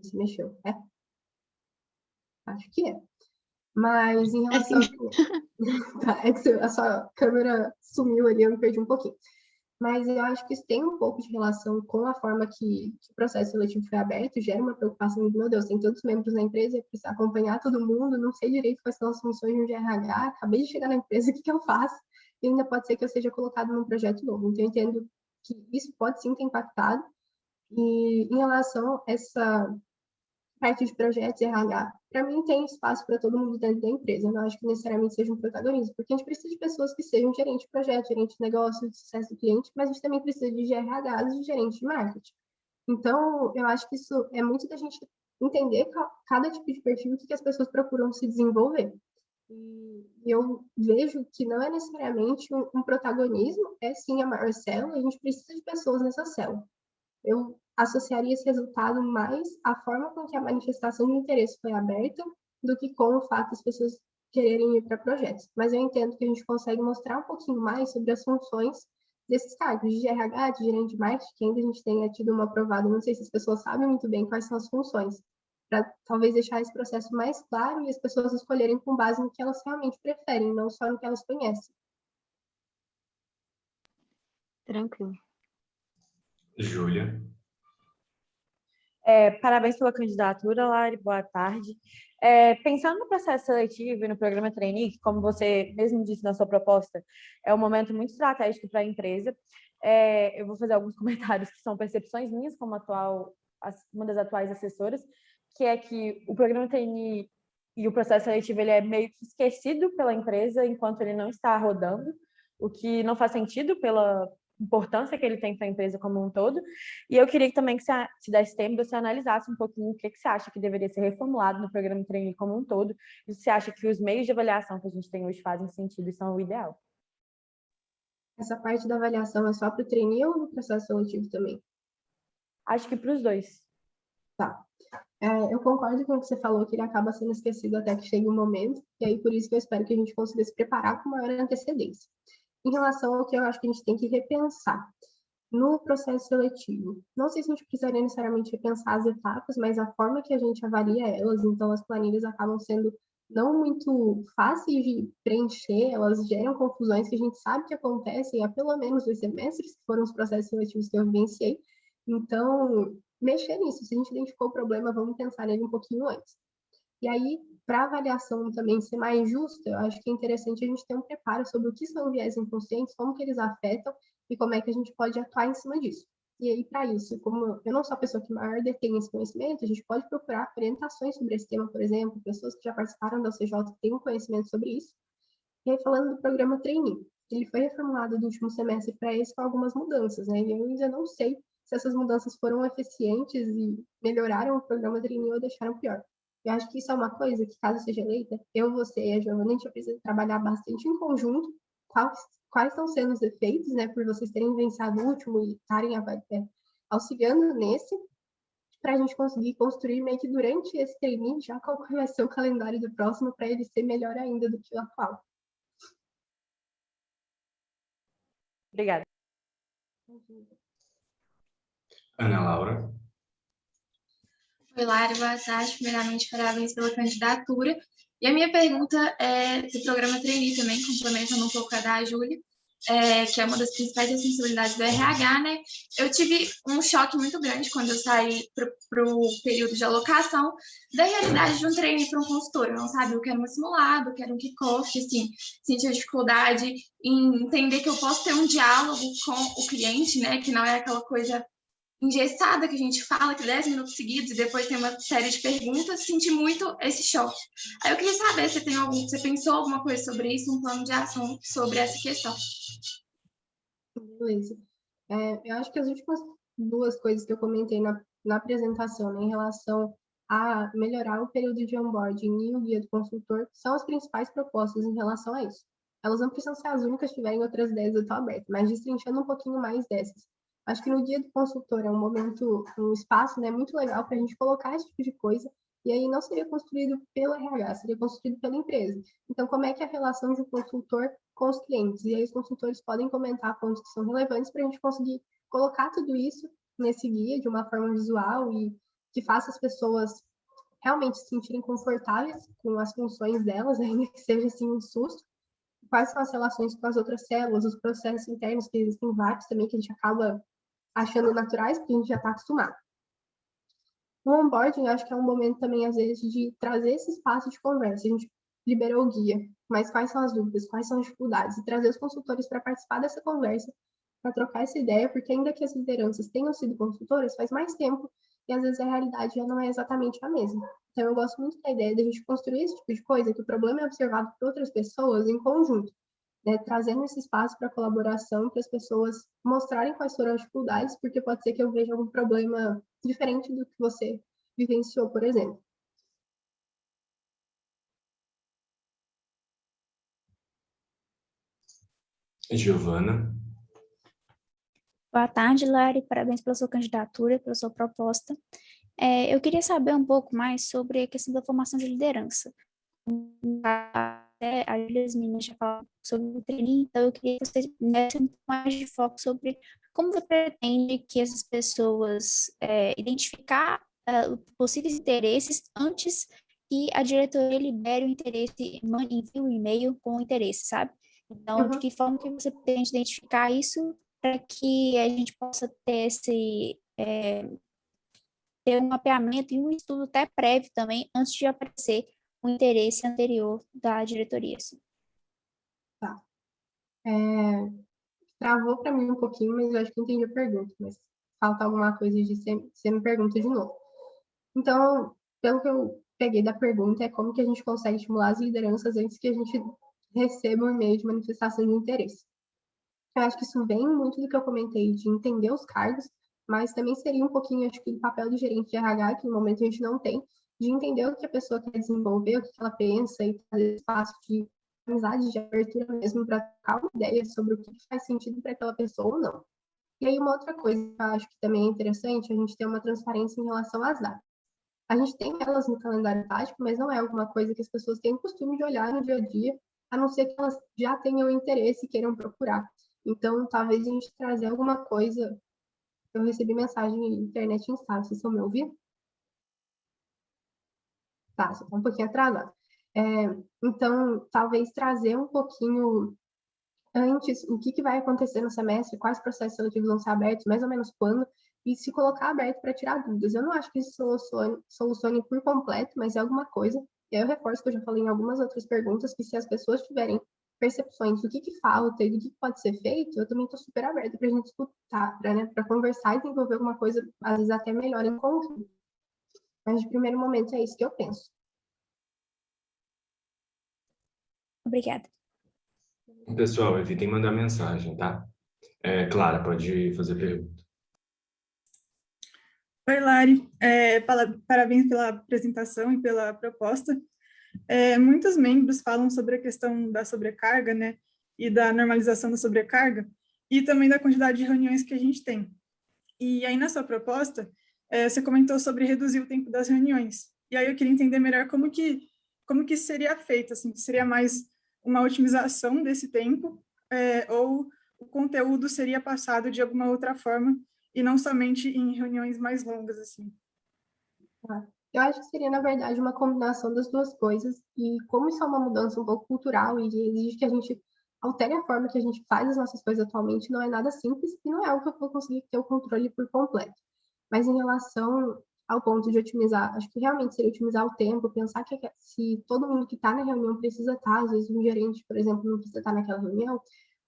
Se mexeu, Acho que é. Mas em relação... Tá, que a sua câmera sumiu ali, eu me perdi um pouquinho. Mas eu acho que isso tem um pouco de relação com a forma que o processo seletivo foi aberto, gera uma preocupação de, meu Deus, tem tantos membros na empresa, eu preciso acompanhar todo mundo, não sei direito quais são as funções de um GRH, acabei de chegar na empresa, o que eu faço? E ainda pode ser que eu seja colocado num projeto novo. Então, eu entendo que isso pode sim ter impactado. E em relação a essa parte de projetos RH, para mim tem espaço para todo mundo dentro da empresa. Eu não acho que necessariamente seja um protagonismo, porque a gente precisa de pessoas que sejam gerente de projeto, gerente de negócio, de sucesso do cliente, mas a gente também precisa de GRHs e de gerente de marketing. Então, eu acho que isso é muito da gente entender cada tipo de perfil que as pessoas procuram se desenvolver. E eu vejo que não é necessariamente um protagonismo, é sim a maior célula, a gente precisa de pessoas nessa célula. Eu associaria esse resultado mais à forma com que a manifestação de interesse foi aberta do que com o fato das pessoas quererem ir para projetos. Mas eu entendo que a gente consegue mostrar um pouquinho mais sobre as funções desses cargos de RH, de gerente de marketing, que ainda a gente tenha tido uma aprovada, não sei se as pessoas sabem muito bem quais são as funções, para talvez deixar esse processo mais claro e as pessoas escolherem com base no que elas realmente preferem, não só no que elas conhecem. Tranquilo. Júlia. Parabéns pela candidatura, Lari, boa tarde. Pensando no processo seletivo e no programa trainee, que, como você mesmo disse na sua proposta, é um momento muito estratégico para a empresa, eu vou fazer alguns comentários que são percepções minhas como uma das atuais assessoras, que é que o programa trainee e o processo seletivo ele é meio que esquecido pela empresa enquanto ele não está rodando, o que não faz sentido pela importância que ele tem para a empresa como um todo. E eu queria também que, se desse tempo, você analisasse um pouquinho o que você acha que deveria ser reformulado no programa trainee como um todo, e se você acha que os meios de avaliação que a gente tem hoje fazem sentido e são o ideal. Essa parte da avaliação é só para o trainee ou no processo seletivo também? Acho que para os dois. Tá. Eu concordo com o que você falou, que ele acaba sendo esquecido até que chegue o momento, e aí por isso que eu espero que a gente consiga se preparar com maior antecedência. Em relação ao que eu acho que a gente tem que repensar no processo seletivo, não sei se a gente precisaria necessariamente repensar as etapas, mas a forma que a gente avalia elas, então as planilhas acabam sendo não muito fáceis de preencher, elas geram confusões que a gente sabe que acontecem há pelo menos 2 semestres, que foram os processos seletivos que eu vivenciei. Então, mexer nisso, se a gente identificou o problema, vamos pensar nele um pouquinho antes. E aí, para a avaliação também ser mais justa, eu acho que é interessante a gente ter um preparo sobre o que são viés inconscientes, como que eles afetam e como é que a gente pode atuar em cima disso. E aí, para isso, como eu não sou a pessoa que maior detém esse conhecimento, a gente pode procurar orientações sobre esse tema, por exemplo, pessoas que já participaram da UCJ que têm um conhecimento sobre isso. E aí, falando do programa Trainee, ele foi reformulado do último semestre para esse com algumas mudanças, né? E eu ainda não sei se essas mudanças foram eficientes e melhoraram o programa Trainee ou deixaram pior. Eu acho que isso é uma coisa que, caso seja eleita, eu, você e a Giovana, a gente precisa trabalhar bastante em conjunto quais estão sendo os efeitos, né, por vocês terem vencido o último e estarem auxiliando nesse, para a gente conseguir construir meio que durante esse trainee já qual vai ser o calendário do próximo para ele ser melhor ainda do que o atual. Obrigada. Ana Laura. Oi, Lari, boa tarde. Primeiramente, parabéns pela candidatura. E a minha pergunta é do programa Trainee também, complementando um pouco a da Júlia, que é uma das principais responsabilidades do RH, né? Eu tive um choque muito grande quando eu saí para o período de alocação da realidade de um trainee para um consultor. Eu não sabia o que era um simulado, o que era um kickoff, assim, sentia dificuldade em entender que eu posso ter um diálogo com o cliente, né? Que não é aquela coisa engessada que a gente fala, que 10 minutos seguidos e depois tem uma série de perguntas, senti muito esse choque. Aí eu queria saber se você pensou alguma coisa sobre isso, um plano de ação sobre essa questão. Beleza. Eu acho que as últimas 2 coisas que eu comentei na apresentação, né, em relação a melhorar o período de onboarding e o guia do consultor, são as principais propostas em relação a isso. Elas não precisam ser as únicas, tiverem outras ideias, eu estou aberta, mas destrinchando um pouquinho mais dessas. Acho que no dia do consultor é um momento, um espaço, né, muito legal para a gente colocar esse tipo de coisa, e aí não seria construído pelo RH, seria construído pela empresa. Então, como é que é a relação de um consultor com os clientes? E aí os consultores podem comentar pontos que são relevantes para a gente conseguir colocar tudo isso nesse guia de uma forma visual e que faça as pessoas realmente se sentirem confortáveis com as funções delas, ainda que seja assim um susto. Quais são as relações com as outras células, os processos internos, que existem vários também que a gente acaba achando naturais, porque a gente já está acostumado. O onboarding, eu acho que é um momento também, às vezes, de trazer esse espaço de conversa. A gente liberou o guia, mas quais são as dúvidas, quais são as dificuldades? E trazer os consultores para participar dessa conversa, para trocar essa ideia, porque ainda que as lideranças tenham sido consultoras, faz mais tempo, e às vezes a realidade já não é exatamente a mesma. Então, eu gosto muito da ideia de a gente construir esse tipo de coisa, que o problema é observado por outras pessoas em conjunto. Né, trazendo esse espaço para colaboração, para as pessoas mostrarem quais foram as dificuldades, porque pode ser que eu veja algum problema diferente do que você vivenciou, por exemplo. Giovana. Boa tarde, Lari. Parabéns pela sua candidatura, pela sua proposta. Eu queria saber um pouco mais sobre a questão da formação de liderança. Até a Yasmina já falou sobre o trainee, então eu queria que vocês dessem um pouco mais de foco sobre como você pretende que essas pessoas identificar possíveis interesses antes que a diretoria libere o interesse, envie um e-mail com o interesse, sabe? Então, de que forma que você pretende identificar isso para que a gente possa ter ter um mapeamento e um estudo até prévio também, antes de aparecer o interesse anterior da diretoria. Assim. Tá. Travou para mim um pouquinho, mas eu acho que entendi a pergunta, mas falta alguma coisa de você me pergunta de novo. Então, pelo que eu peguei da pergunta, é como que a gente consegue estimular as lideranças antes que a gente receba um e-mail de manifestação de interesse. Eu acho que isso vem muito do que eu comentei, de entender os cargos, mas também seria um pouquinho, acho que, do papel do gerente de RH, que no momento a gente não tem, de entender o que a pessoa quer desenvolver, o que ela pensa e fazer espaço de amizade, de abertura mesmo, para trocar uma ideia sobre o que faz sentido para aquela pessoa ou não. E aí, uma outra coisa que eu acho que também é interessante, a gente ter uma transparência em relação às datas. A gente tem elas no calendário tático, mas não é alguma coisa que as pessoas têm o costume de olhar no dia a dia, a não ser que elas já tenham interesse e queiram procurar. Então, talvez a gente trazer alguma coisa. Eu recebi mensagem na internet instável, vocês estão me ouvindo? Tá, só tá um pouquinho atrasado. Então, talvez trazer um pouquinho antes o que vai acontecer no semestre, quais processos seletivos vão ser abertos, mais ou menos quando, e se colocar aberto para tirar dúvidas. Eu não acho que isso solucione por completo, mas é alguma coisa. E aí eu reforço que eu já falei em algumas outras perguntas, que se as pessoas tiverem percepções do que falta e do que pode ser feito, eu também estou super aberta para a gente escutar, para conversar e desenvolver alguma coisa, às vezes até melhor em conjunto. Mas de primeiro momento é isso que eu penso. Obrigada. Pessoal, evitem mandar mensagem, tá? Clara, pode fazer pergunta. Oi, Lari. Parabéns pela apresentação e pela proposta. Muitos membros falam sobre a questão da sobrecarga, né, e da normalização da sobrecarga, e também da quantidade de reuniões que a gente tem. E aí, na sua proposta, você comentou sobre reduzir o tempo das reuniões. E aí eu queria entender melhor como que seria feito, assim, seria mais uma otimização desse tempo, ou o conteúdo seria passado de alguma outra forma, e não somente em reuniões mais longas, assim. Eu acho que seria, na verdade, uma combinação das duas coisas, e como isso é uma mudança um pouco cultural e exige que a gente altere a forma que a gente faz as nossas coisas atualmente, não é nada simples e não é algo que eu vou conseguir ter o controle por completo. Mas em relação ao ponto de otimizar, acho que realmente seria otimizar o tempo, pensar que se todo mundo que está na reunião precisa estar, às vezes um gerente, por exemplo, não precisa estar naquela reunião,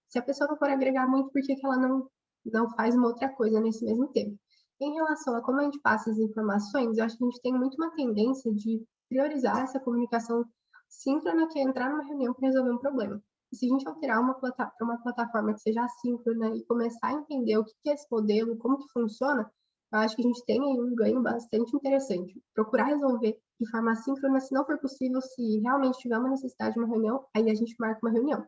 se a pessoa não for agregar muito, por que ela não faz uma outra coisa nesse mesmo tempo? Em relação a como a gente passa as informações, eu acho que a gente tem muito uma tendência de priorizar essa comunicação síncrona, que é entrar numa reunião para resolver um problema. E se a gente alterar para uma plataforma que seja assíncrona e começar a entender o que é esse modelo, como que funciona, eu acho que a gente tem aí um ganho bastante interessante. Procurar resolver de forma assíncrona, se não for possível, se realmente tiver uma necessidade de uma reunião, aí a gente marca uma reunião.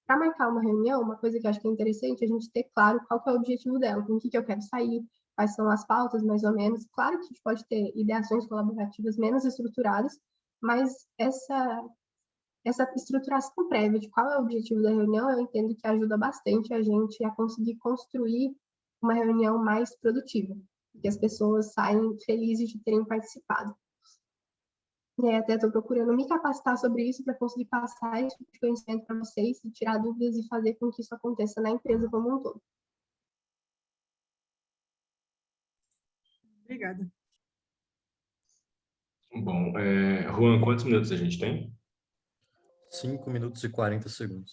Para marcar uma reunião, uma coisa que eu acho que é interessante é a gente ter claro qual que é o objetivo dela, com o que eu quero sair, quais são as pautas, mais ou menos. Claro que a gente pode ter ideações colaborativas menos estruturadas, mas essa estruturação prévia de qual é o objetivo da reunião, eu entendo que ajuda bastante a gente a conseguir construir uma reunião mais produtiva, que as pessoas saem felizes de terem participado. E aí até estou procurando me capacitar sobre isso para conseguir passar esse tipo de conhecimento para vocês e tirar dúvidas e fazer com que isso aconteça na empresa como um todo. Obrigada. Bom, Juan, quantos minutos a gente tem? 5 minutos e 40 segundos.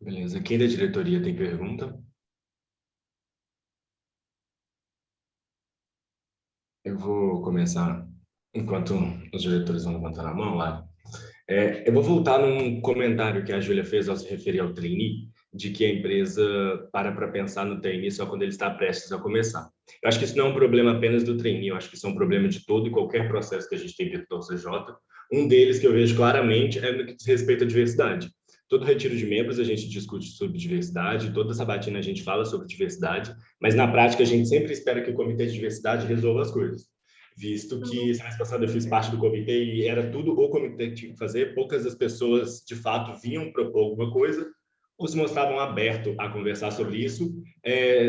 Beleza. Quem da diretoria tem pergunta? Eu vou começar, enquanto os diretores vão levantando a mão lá. Eu vou voltar num comentário que a Júlia fez ao se referir ao trainee, de que a empresa para pensar no trainee só quando ele está prestes a começar. Eu acho que isso não é um problema apenas do trainee, eu acho que isso é um problema de todo e qualquer processo que a gente tem dentro do OCJ. Um deles que eu vejo claramente é no que diz respeito à diversidade. Todo retiro de membros a gente discute sobre diversidade, toda sabatina a gente fala sobre diversidade, mas na prática a gente sempre espera que o comitê de diversidade resolva as coisas. visto que semana passada eu fiz parte do comitê e era tudo o comitê que tinha que fazer, poucas das pessoas, de fato, vinham propor alguma coisa, ou se mostravam abertos a conversar sobre isso,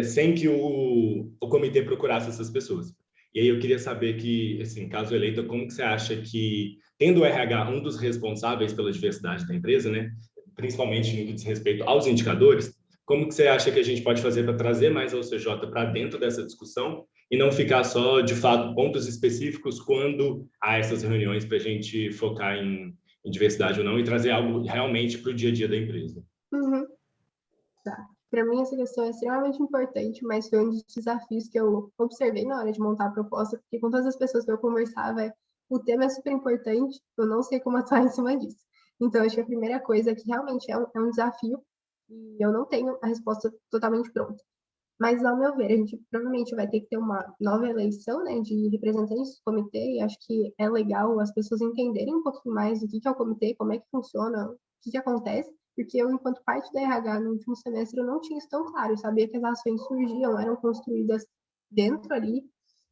sem que o comitê procurasse essas pessoas. E aí eu queria saber que, assim, caso eleita, como que você acha que, tendo o RH um dos responsáveis pela diversidade da empresa, né, principalmente no que diz respeito aos indicadores, como que você acha que a gente pode fazer para trazer mais a OCJ para dentro dessa discussão e não ficar só, de fato, pontos específicos quando há essas reuniões para a gente focar em diversidade ou não e trazer algo realmente para o dia a dia da empresa? Tá. Para mim, essa questão é extremamente importante, mas foi um dos desafios que eu observei na hora de montar a proposta, porque com todas as pessoas que eu conversava, o tema é super importante, eu não sei como atuar em cima disso. Então, acho que a primeira coisa é que realmente é um desafio e eu não tenho a resposta totalmente pronta. Mas, ao meu ver, a gente provavelmente vai ter que ter uma nova eleição, né, de representantes do comitê, e acho que é legal as pessoas entenderem um pouquinho mais do que é o comitê, como é que funciona, o que acontece, porque eu, enquanto parte da RH no último semestre, eu não tinha isso tão claro. Eu sabia que as ações surgiam, eram construídas dentro ali,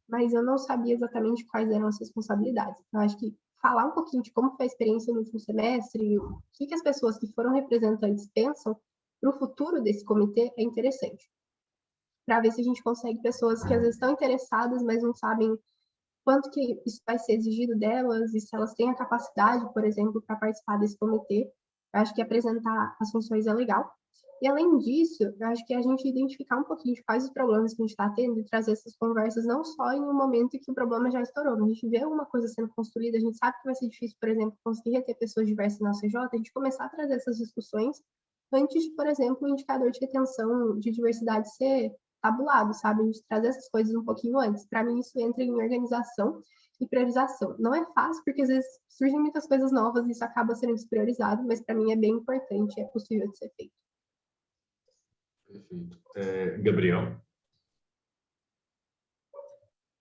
mas eu não sabia exatamente quais eram as responsabilidades. Então, acho que falar um pouquinho de como foi a experiência no último semestre, o que as pessoas que foram representantes pensam para o futuro desse comitê é interessante. Para ver se a gente consegue pessoas que às vezes estão interessadas, mas não sabem quanto que isso vai ser exigido delas e se elas têm a capacidade, por exemplo, para participar desse comitê. Eu acho que apresentar as funções é legal. E, além disso, eu acho que a gente identificar um pouquinho de quais os problemas que a gente está tendo e trazer essas conversas não só em um momento que o problema já estourou, mas a gente vê alguma coisa sendo construída, a gente sabe que vai ser difícil, por exemplo, conseguir reter pessoas diversas na CJ, a gente começar a trazer essas discussões antes de, por exemplo, o indicador de retenção de diversidade ser tabulado, sabe? A gente trazer essas coisas um pouquinho antes. Para mim, isso entra em organização e priorização. Não é fácil, porque às vezes surgem muitas coisas novas e isso acaba sendo despriorizado, mas para mim é bem importante, é possível de ser feito. Perfeito. Gabriel?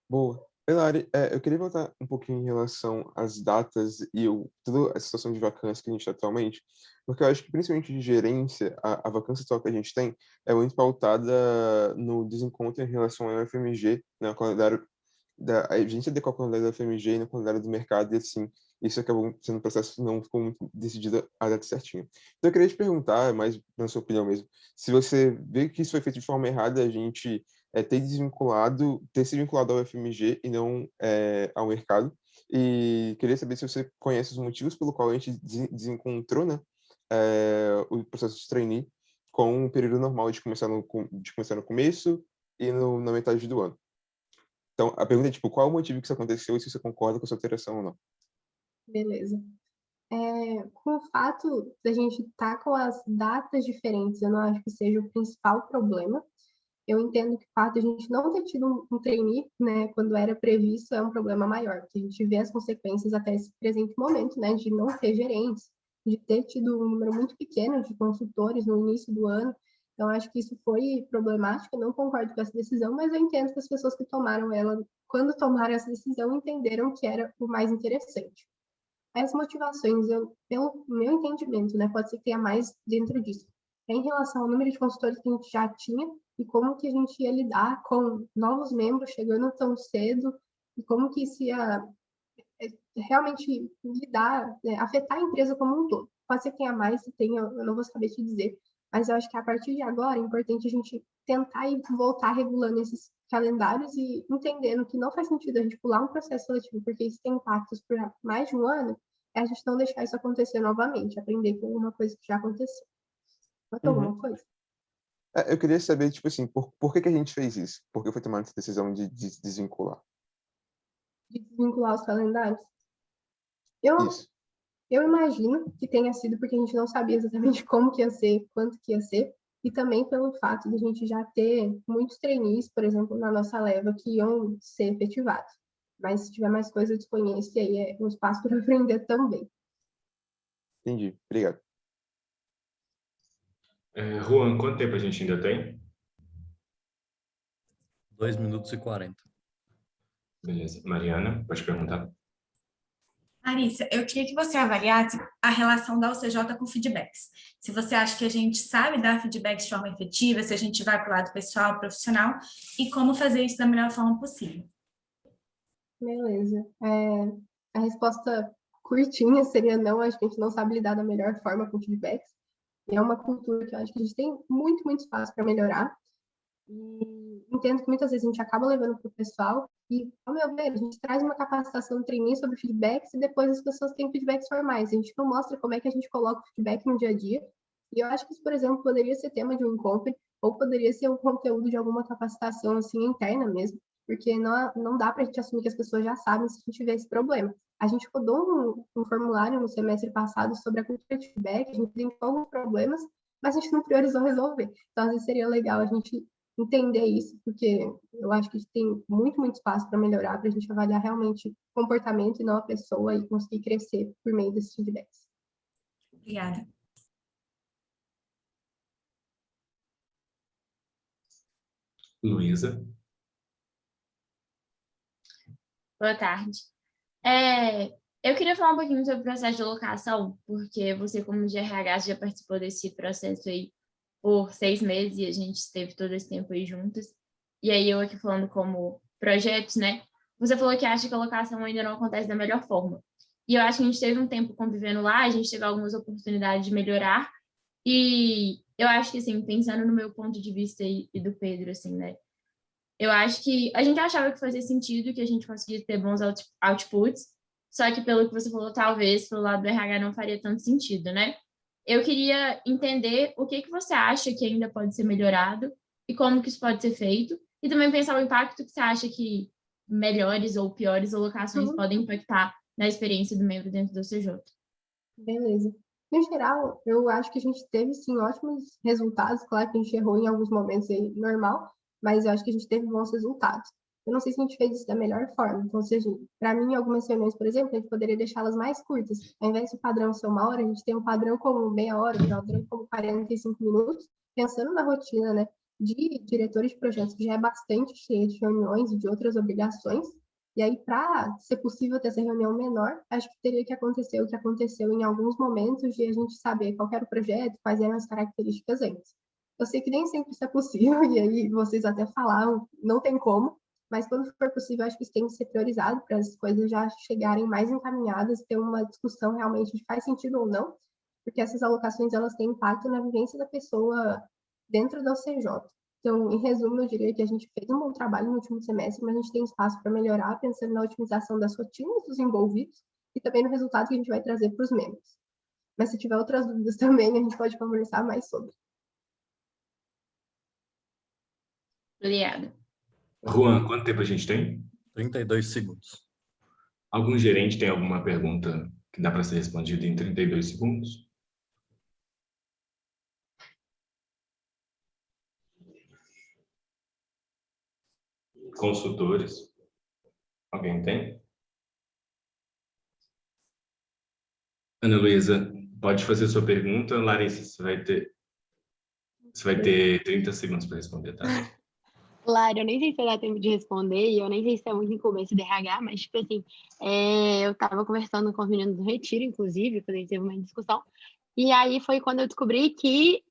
Boa. Lari, eu queria voltar um pouquinho em relação às datas e toda a situação de vacância que a gente está atualmente, porque eu acho que, principalmente de gerência, a vacância atual que a gente tem é muito pautada no desencontro em relação ao FMG, né, o calendário a gente adequou o calendário da FMG e no calendário do mercado, e assim, isso acabou sendo um processo que não ficou muito decidido a data certinha. Então, eu queria te perguntar, mais na sua opinião mesmo, se você vê que isso foi feito de forma errada, a gente ter se vinculado ao FMG e não ao mercado, e queria saber se você conhece os motivos pelo qual a gente desencontrou, né, o processo de trainee com o período normal de começar no começo e na metade do ano. Então, a pergunta é, tipo, qual o motivo que isso aconteceu e se você concorda com essa alteração ou não? Beleza. Com o fato da gente estar com as datas diferentes, eu não acho que seja o principal problema. Eu entendo que o fato de a gente não ter tido um trainee, né, quando era previsto, é um problema maior, porque a gente vê as consequências até esse presente momento, né, de não ter gerentes, de ter tido um número muito pequeno de consultores no início do ano. Então, acho que isso foi problemático, eu não concordo com essa decisão, mas eu entendo que as pessoas que tomaram ela, quando tomaram essa decisão, entenderam que era o mais interessante. As motivações, pelo meu entendimento, né, pode ser que tenha mais dentro disso. Em relação ao número de consultores que a gente já tinha e como que a gente ia lidar com novos membros chegando tão cedo e como que isso ia realmente lidar, afetar a empresa como um todo. Pode ser que tenha mais, se tenha, eu não vou saber te dizer, mas eu acho que a partir de agora é importante a gente tentar e voltar regulando esses calendários e entendendo que não faz sentido a gente pular um processo seletivo, porque isso tem impactos por mais de um ano, é a gente não deixar isso acontecer novamente, aprender com uma coisa que já aconteceu. Pode ter alguma coisa? Eu queria saber, tipo assim, por que a gente fez isso? Por que foi tomada essa decisão de desvincular? De desvincular os calendários? Eu imagino que tenha sido porque a gente não sabia exatamente como que ia ser, quanto que ia ser, e também pelo fato de a gente já ter muitos trainees, por exemplo, na nossa leva, que iam ser efetivados. Mas se tiver mais coisa, eu desconheço, e aí é um espaço para aprender também. Entendi. Obrigado. Juan, quanto tempo a gente ainda tem? 2 minutos e 40. Beleza. Mariana, pode perguntar. Larissa, eu queria que você avaliasse a relação da OCJ com feedbacks. Se você acha que a gente sabe dar feedbacks de forma efetiva, se a gente vai para o lado pessoal, profissional, e como fazer isso da melhor forma possível. Beleza. A resposta curtinha seria não, acho que a gente não sabe lidar da melhor forma com feedbacks. E é uma cultura que eu acho que a gente tem muito, muito espaço para melhorar. E entendo que muitas vezes a gente acaba levando para o pessoal e, ao meu ver, a gente traz uma capacitação no trainee sobre feedbacks e depois as pessoas têm feedbacks formais. A gente não mostra como é que a gente coloca o feedback no dia a dia. E eu acho que isso, por exemplo, poderia ser tema de um encontro ou poderia ser um conteúdo de alguma capacitação assim interna mesmo, porque não dá para a gente assumir que as pessoas já sabem se a gente vê esse problema. A gente rodou um formulário no semestre passado sobre a cultura de feedback, a gente identificou alguns problemas, mas a gente não priorizou resolver. Então, às vezes seria legal a gente entender isso, porque eu acho que a gente tem muito, muito espaço para melhorar, para a gente avaliar realmente o comportamento e não a pessoa e conseguir crescer por meio desses feedbacks. Obrigada. Luísa. Boa tarde. Eu queria falar um pouquinho sobre o processo de alocação, porque você, como de RH, já participou desse processo aí por 6 meses e a gente esteve todo esse tempo aí juntos. E aí eu aqui falando como projetos, né? Você falou que acha que a alocação ainda não acontece da melhor forma. E eu acho que a gente teve um tempo convivendo lá, a gente teve algumas oportunidades de melhorar. E eu acho que, assim, pensando no meu ponto de vista e do Pedro, assim, né? Eu acho que a gente achava que fazia sentido, que a gente conseguia ter bons outputs, só que pelo que você falou, talvez pelo lado do RH não faria tanto sentido, né? Eu queria entender o que você acha que ainda pode ser melhorado e como que isso pode ser feito, e também pensar o impacto que você acha que melhores ou piores alocações podem impactar na experiência do membro dentro do CJ. Beleza. No geral, eu acho que a gente teve, sim, ótimos resultados. Claro que a gente errou em alguns momentos aí, normal, mas eu acho que a gente teve bons resultados. Eu não sei se a gente fez isso da melhor forma. Então, para mim, algumas reuniões, por exemplo, a gente poderia deixá-las mais curtas. Ao invés do padrão ser 1 hora, a gente tem um padrão como meia hora, um padrão como 45 minutos, pensando na rotina, né, de diretores de projetos, que já é bastante cheia de reuniões e de outras obrigações. E aí, para ser possível ter essa reunião menor, acho que teria que acontecer o que aconteceu em alguns momentos, de a gente saber qual era o projeto, quais eram as características antes. Eu sei que nem sempre isso é possível, e aí vocês até falaram, não tem como, mas quando for possível, acho que isso tem que ser priorizado para as coisas já chegarem mais encaminhadas, ter uma discussão realmente de faz sentido ou não, porque essas alocações elas têm impacto na vivência da pessoa dentro da UCJ. Então, em resumo, eu diria que a gente fez um bom trabalho no último semestre, mas a gente tem espaço para melhorar, pensando na otimização das rotinas dos envolvidos e também no resultado que a gente vai trazer para os membros. Mas se tiver outras dúvidas também, a gente pode conversar mais sobre. Obrigada. Juan, quanto tempo a gente tem? 32 segundos. Algum gerente tem alguma pergunta que dá para ser respondida em 32 segundos? Consultores? Alguém tem? Ana Luísa, pode fazer sua pergunta. Larissa, você vai ter 30 segundos para responder, tá? Claro, eu nem sei se vai dar tempo de responder, e eu nem sei se é muito incumbência do RH, mas, tipo assim, eu tava conversando com os meninos do Retiro, inclusive, quando a gente teve uma discussão, e aí foi quando eu descobri que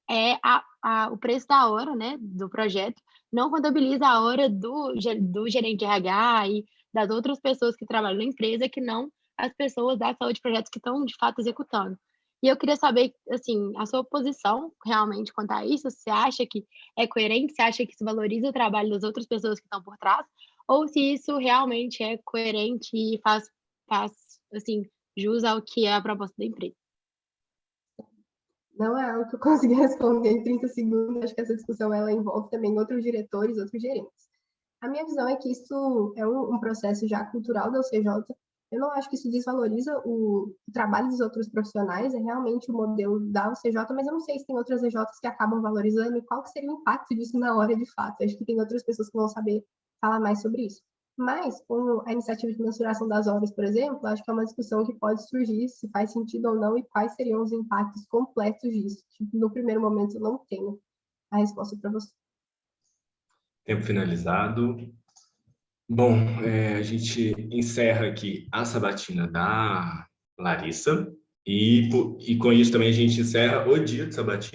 o preço da hora, né, do projeto, não contabiliza a hora do gerente de RH e das outras pessoas que trabalham na empresa, que não as pessoas da saúde de projetos que estão, de fato, executando. E eu queria saber, assim, a sua posição realmente quanto a isso. Você acha que é coerente? Você acha que isso valoriza o trabalho das outras pessoas que estão por trás? Ou se isso realmente é coerente e faz assim, jus ao que é a proposta da empresa? Não é algo que eu consegui responder em 30 segundos. Acho que essa discussão ela envolve também outros diretores, outros gerentes. A minha visão é que isso é um processo já cultural da UCJ. Eu não acho que isso desvaloriza o trabalho dos outros profissionais, é realmente o modelo da UCJ, mas eu não sei se tem outras EJs que acabam valorizando e qual que seria o impacto disso na hora de fato. Acho que tem outras pessoas que vão saber falar mais sobre isso. Mas, com a iniciativa de mensuração das horas, por exemplo, acho que é uma discussão que pode surgir se faz sentido ou não e quais seriam os impactos completos disso. No primeiro momento, eu não tenho a resposta para você. Tempo finalizado. Bom, a gente encerra aqui a sabatina da Larissa e com isso também a gente encerra o dia de sabatina.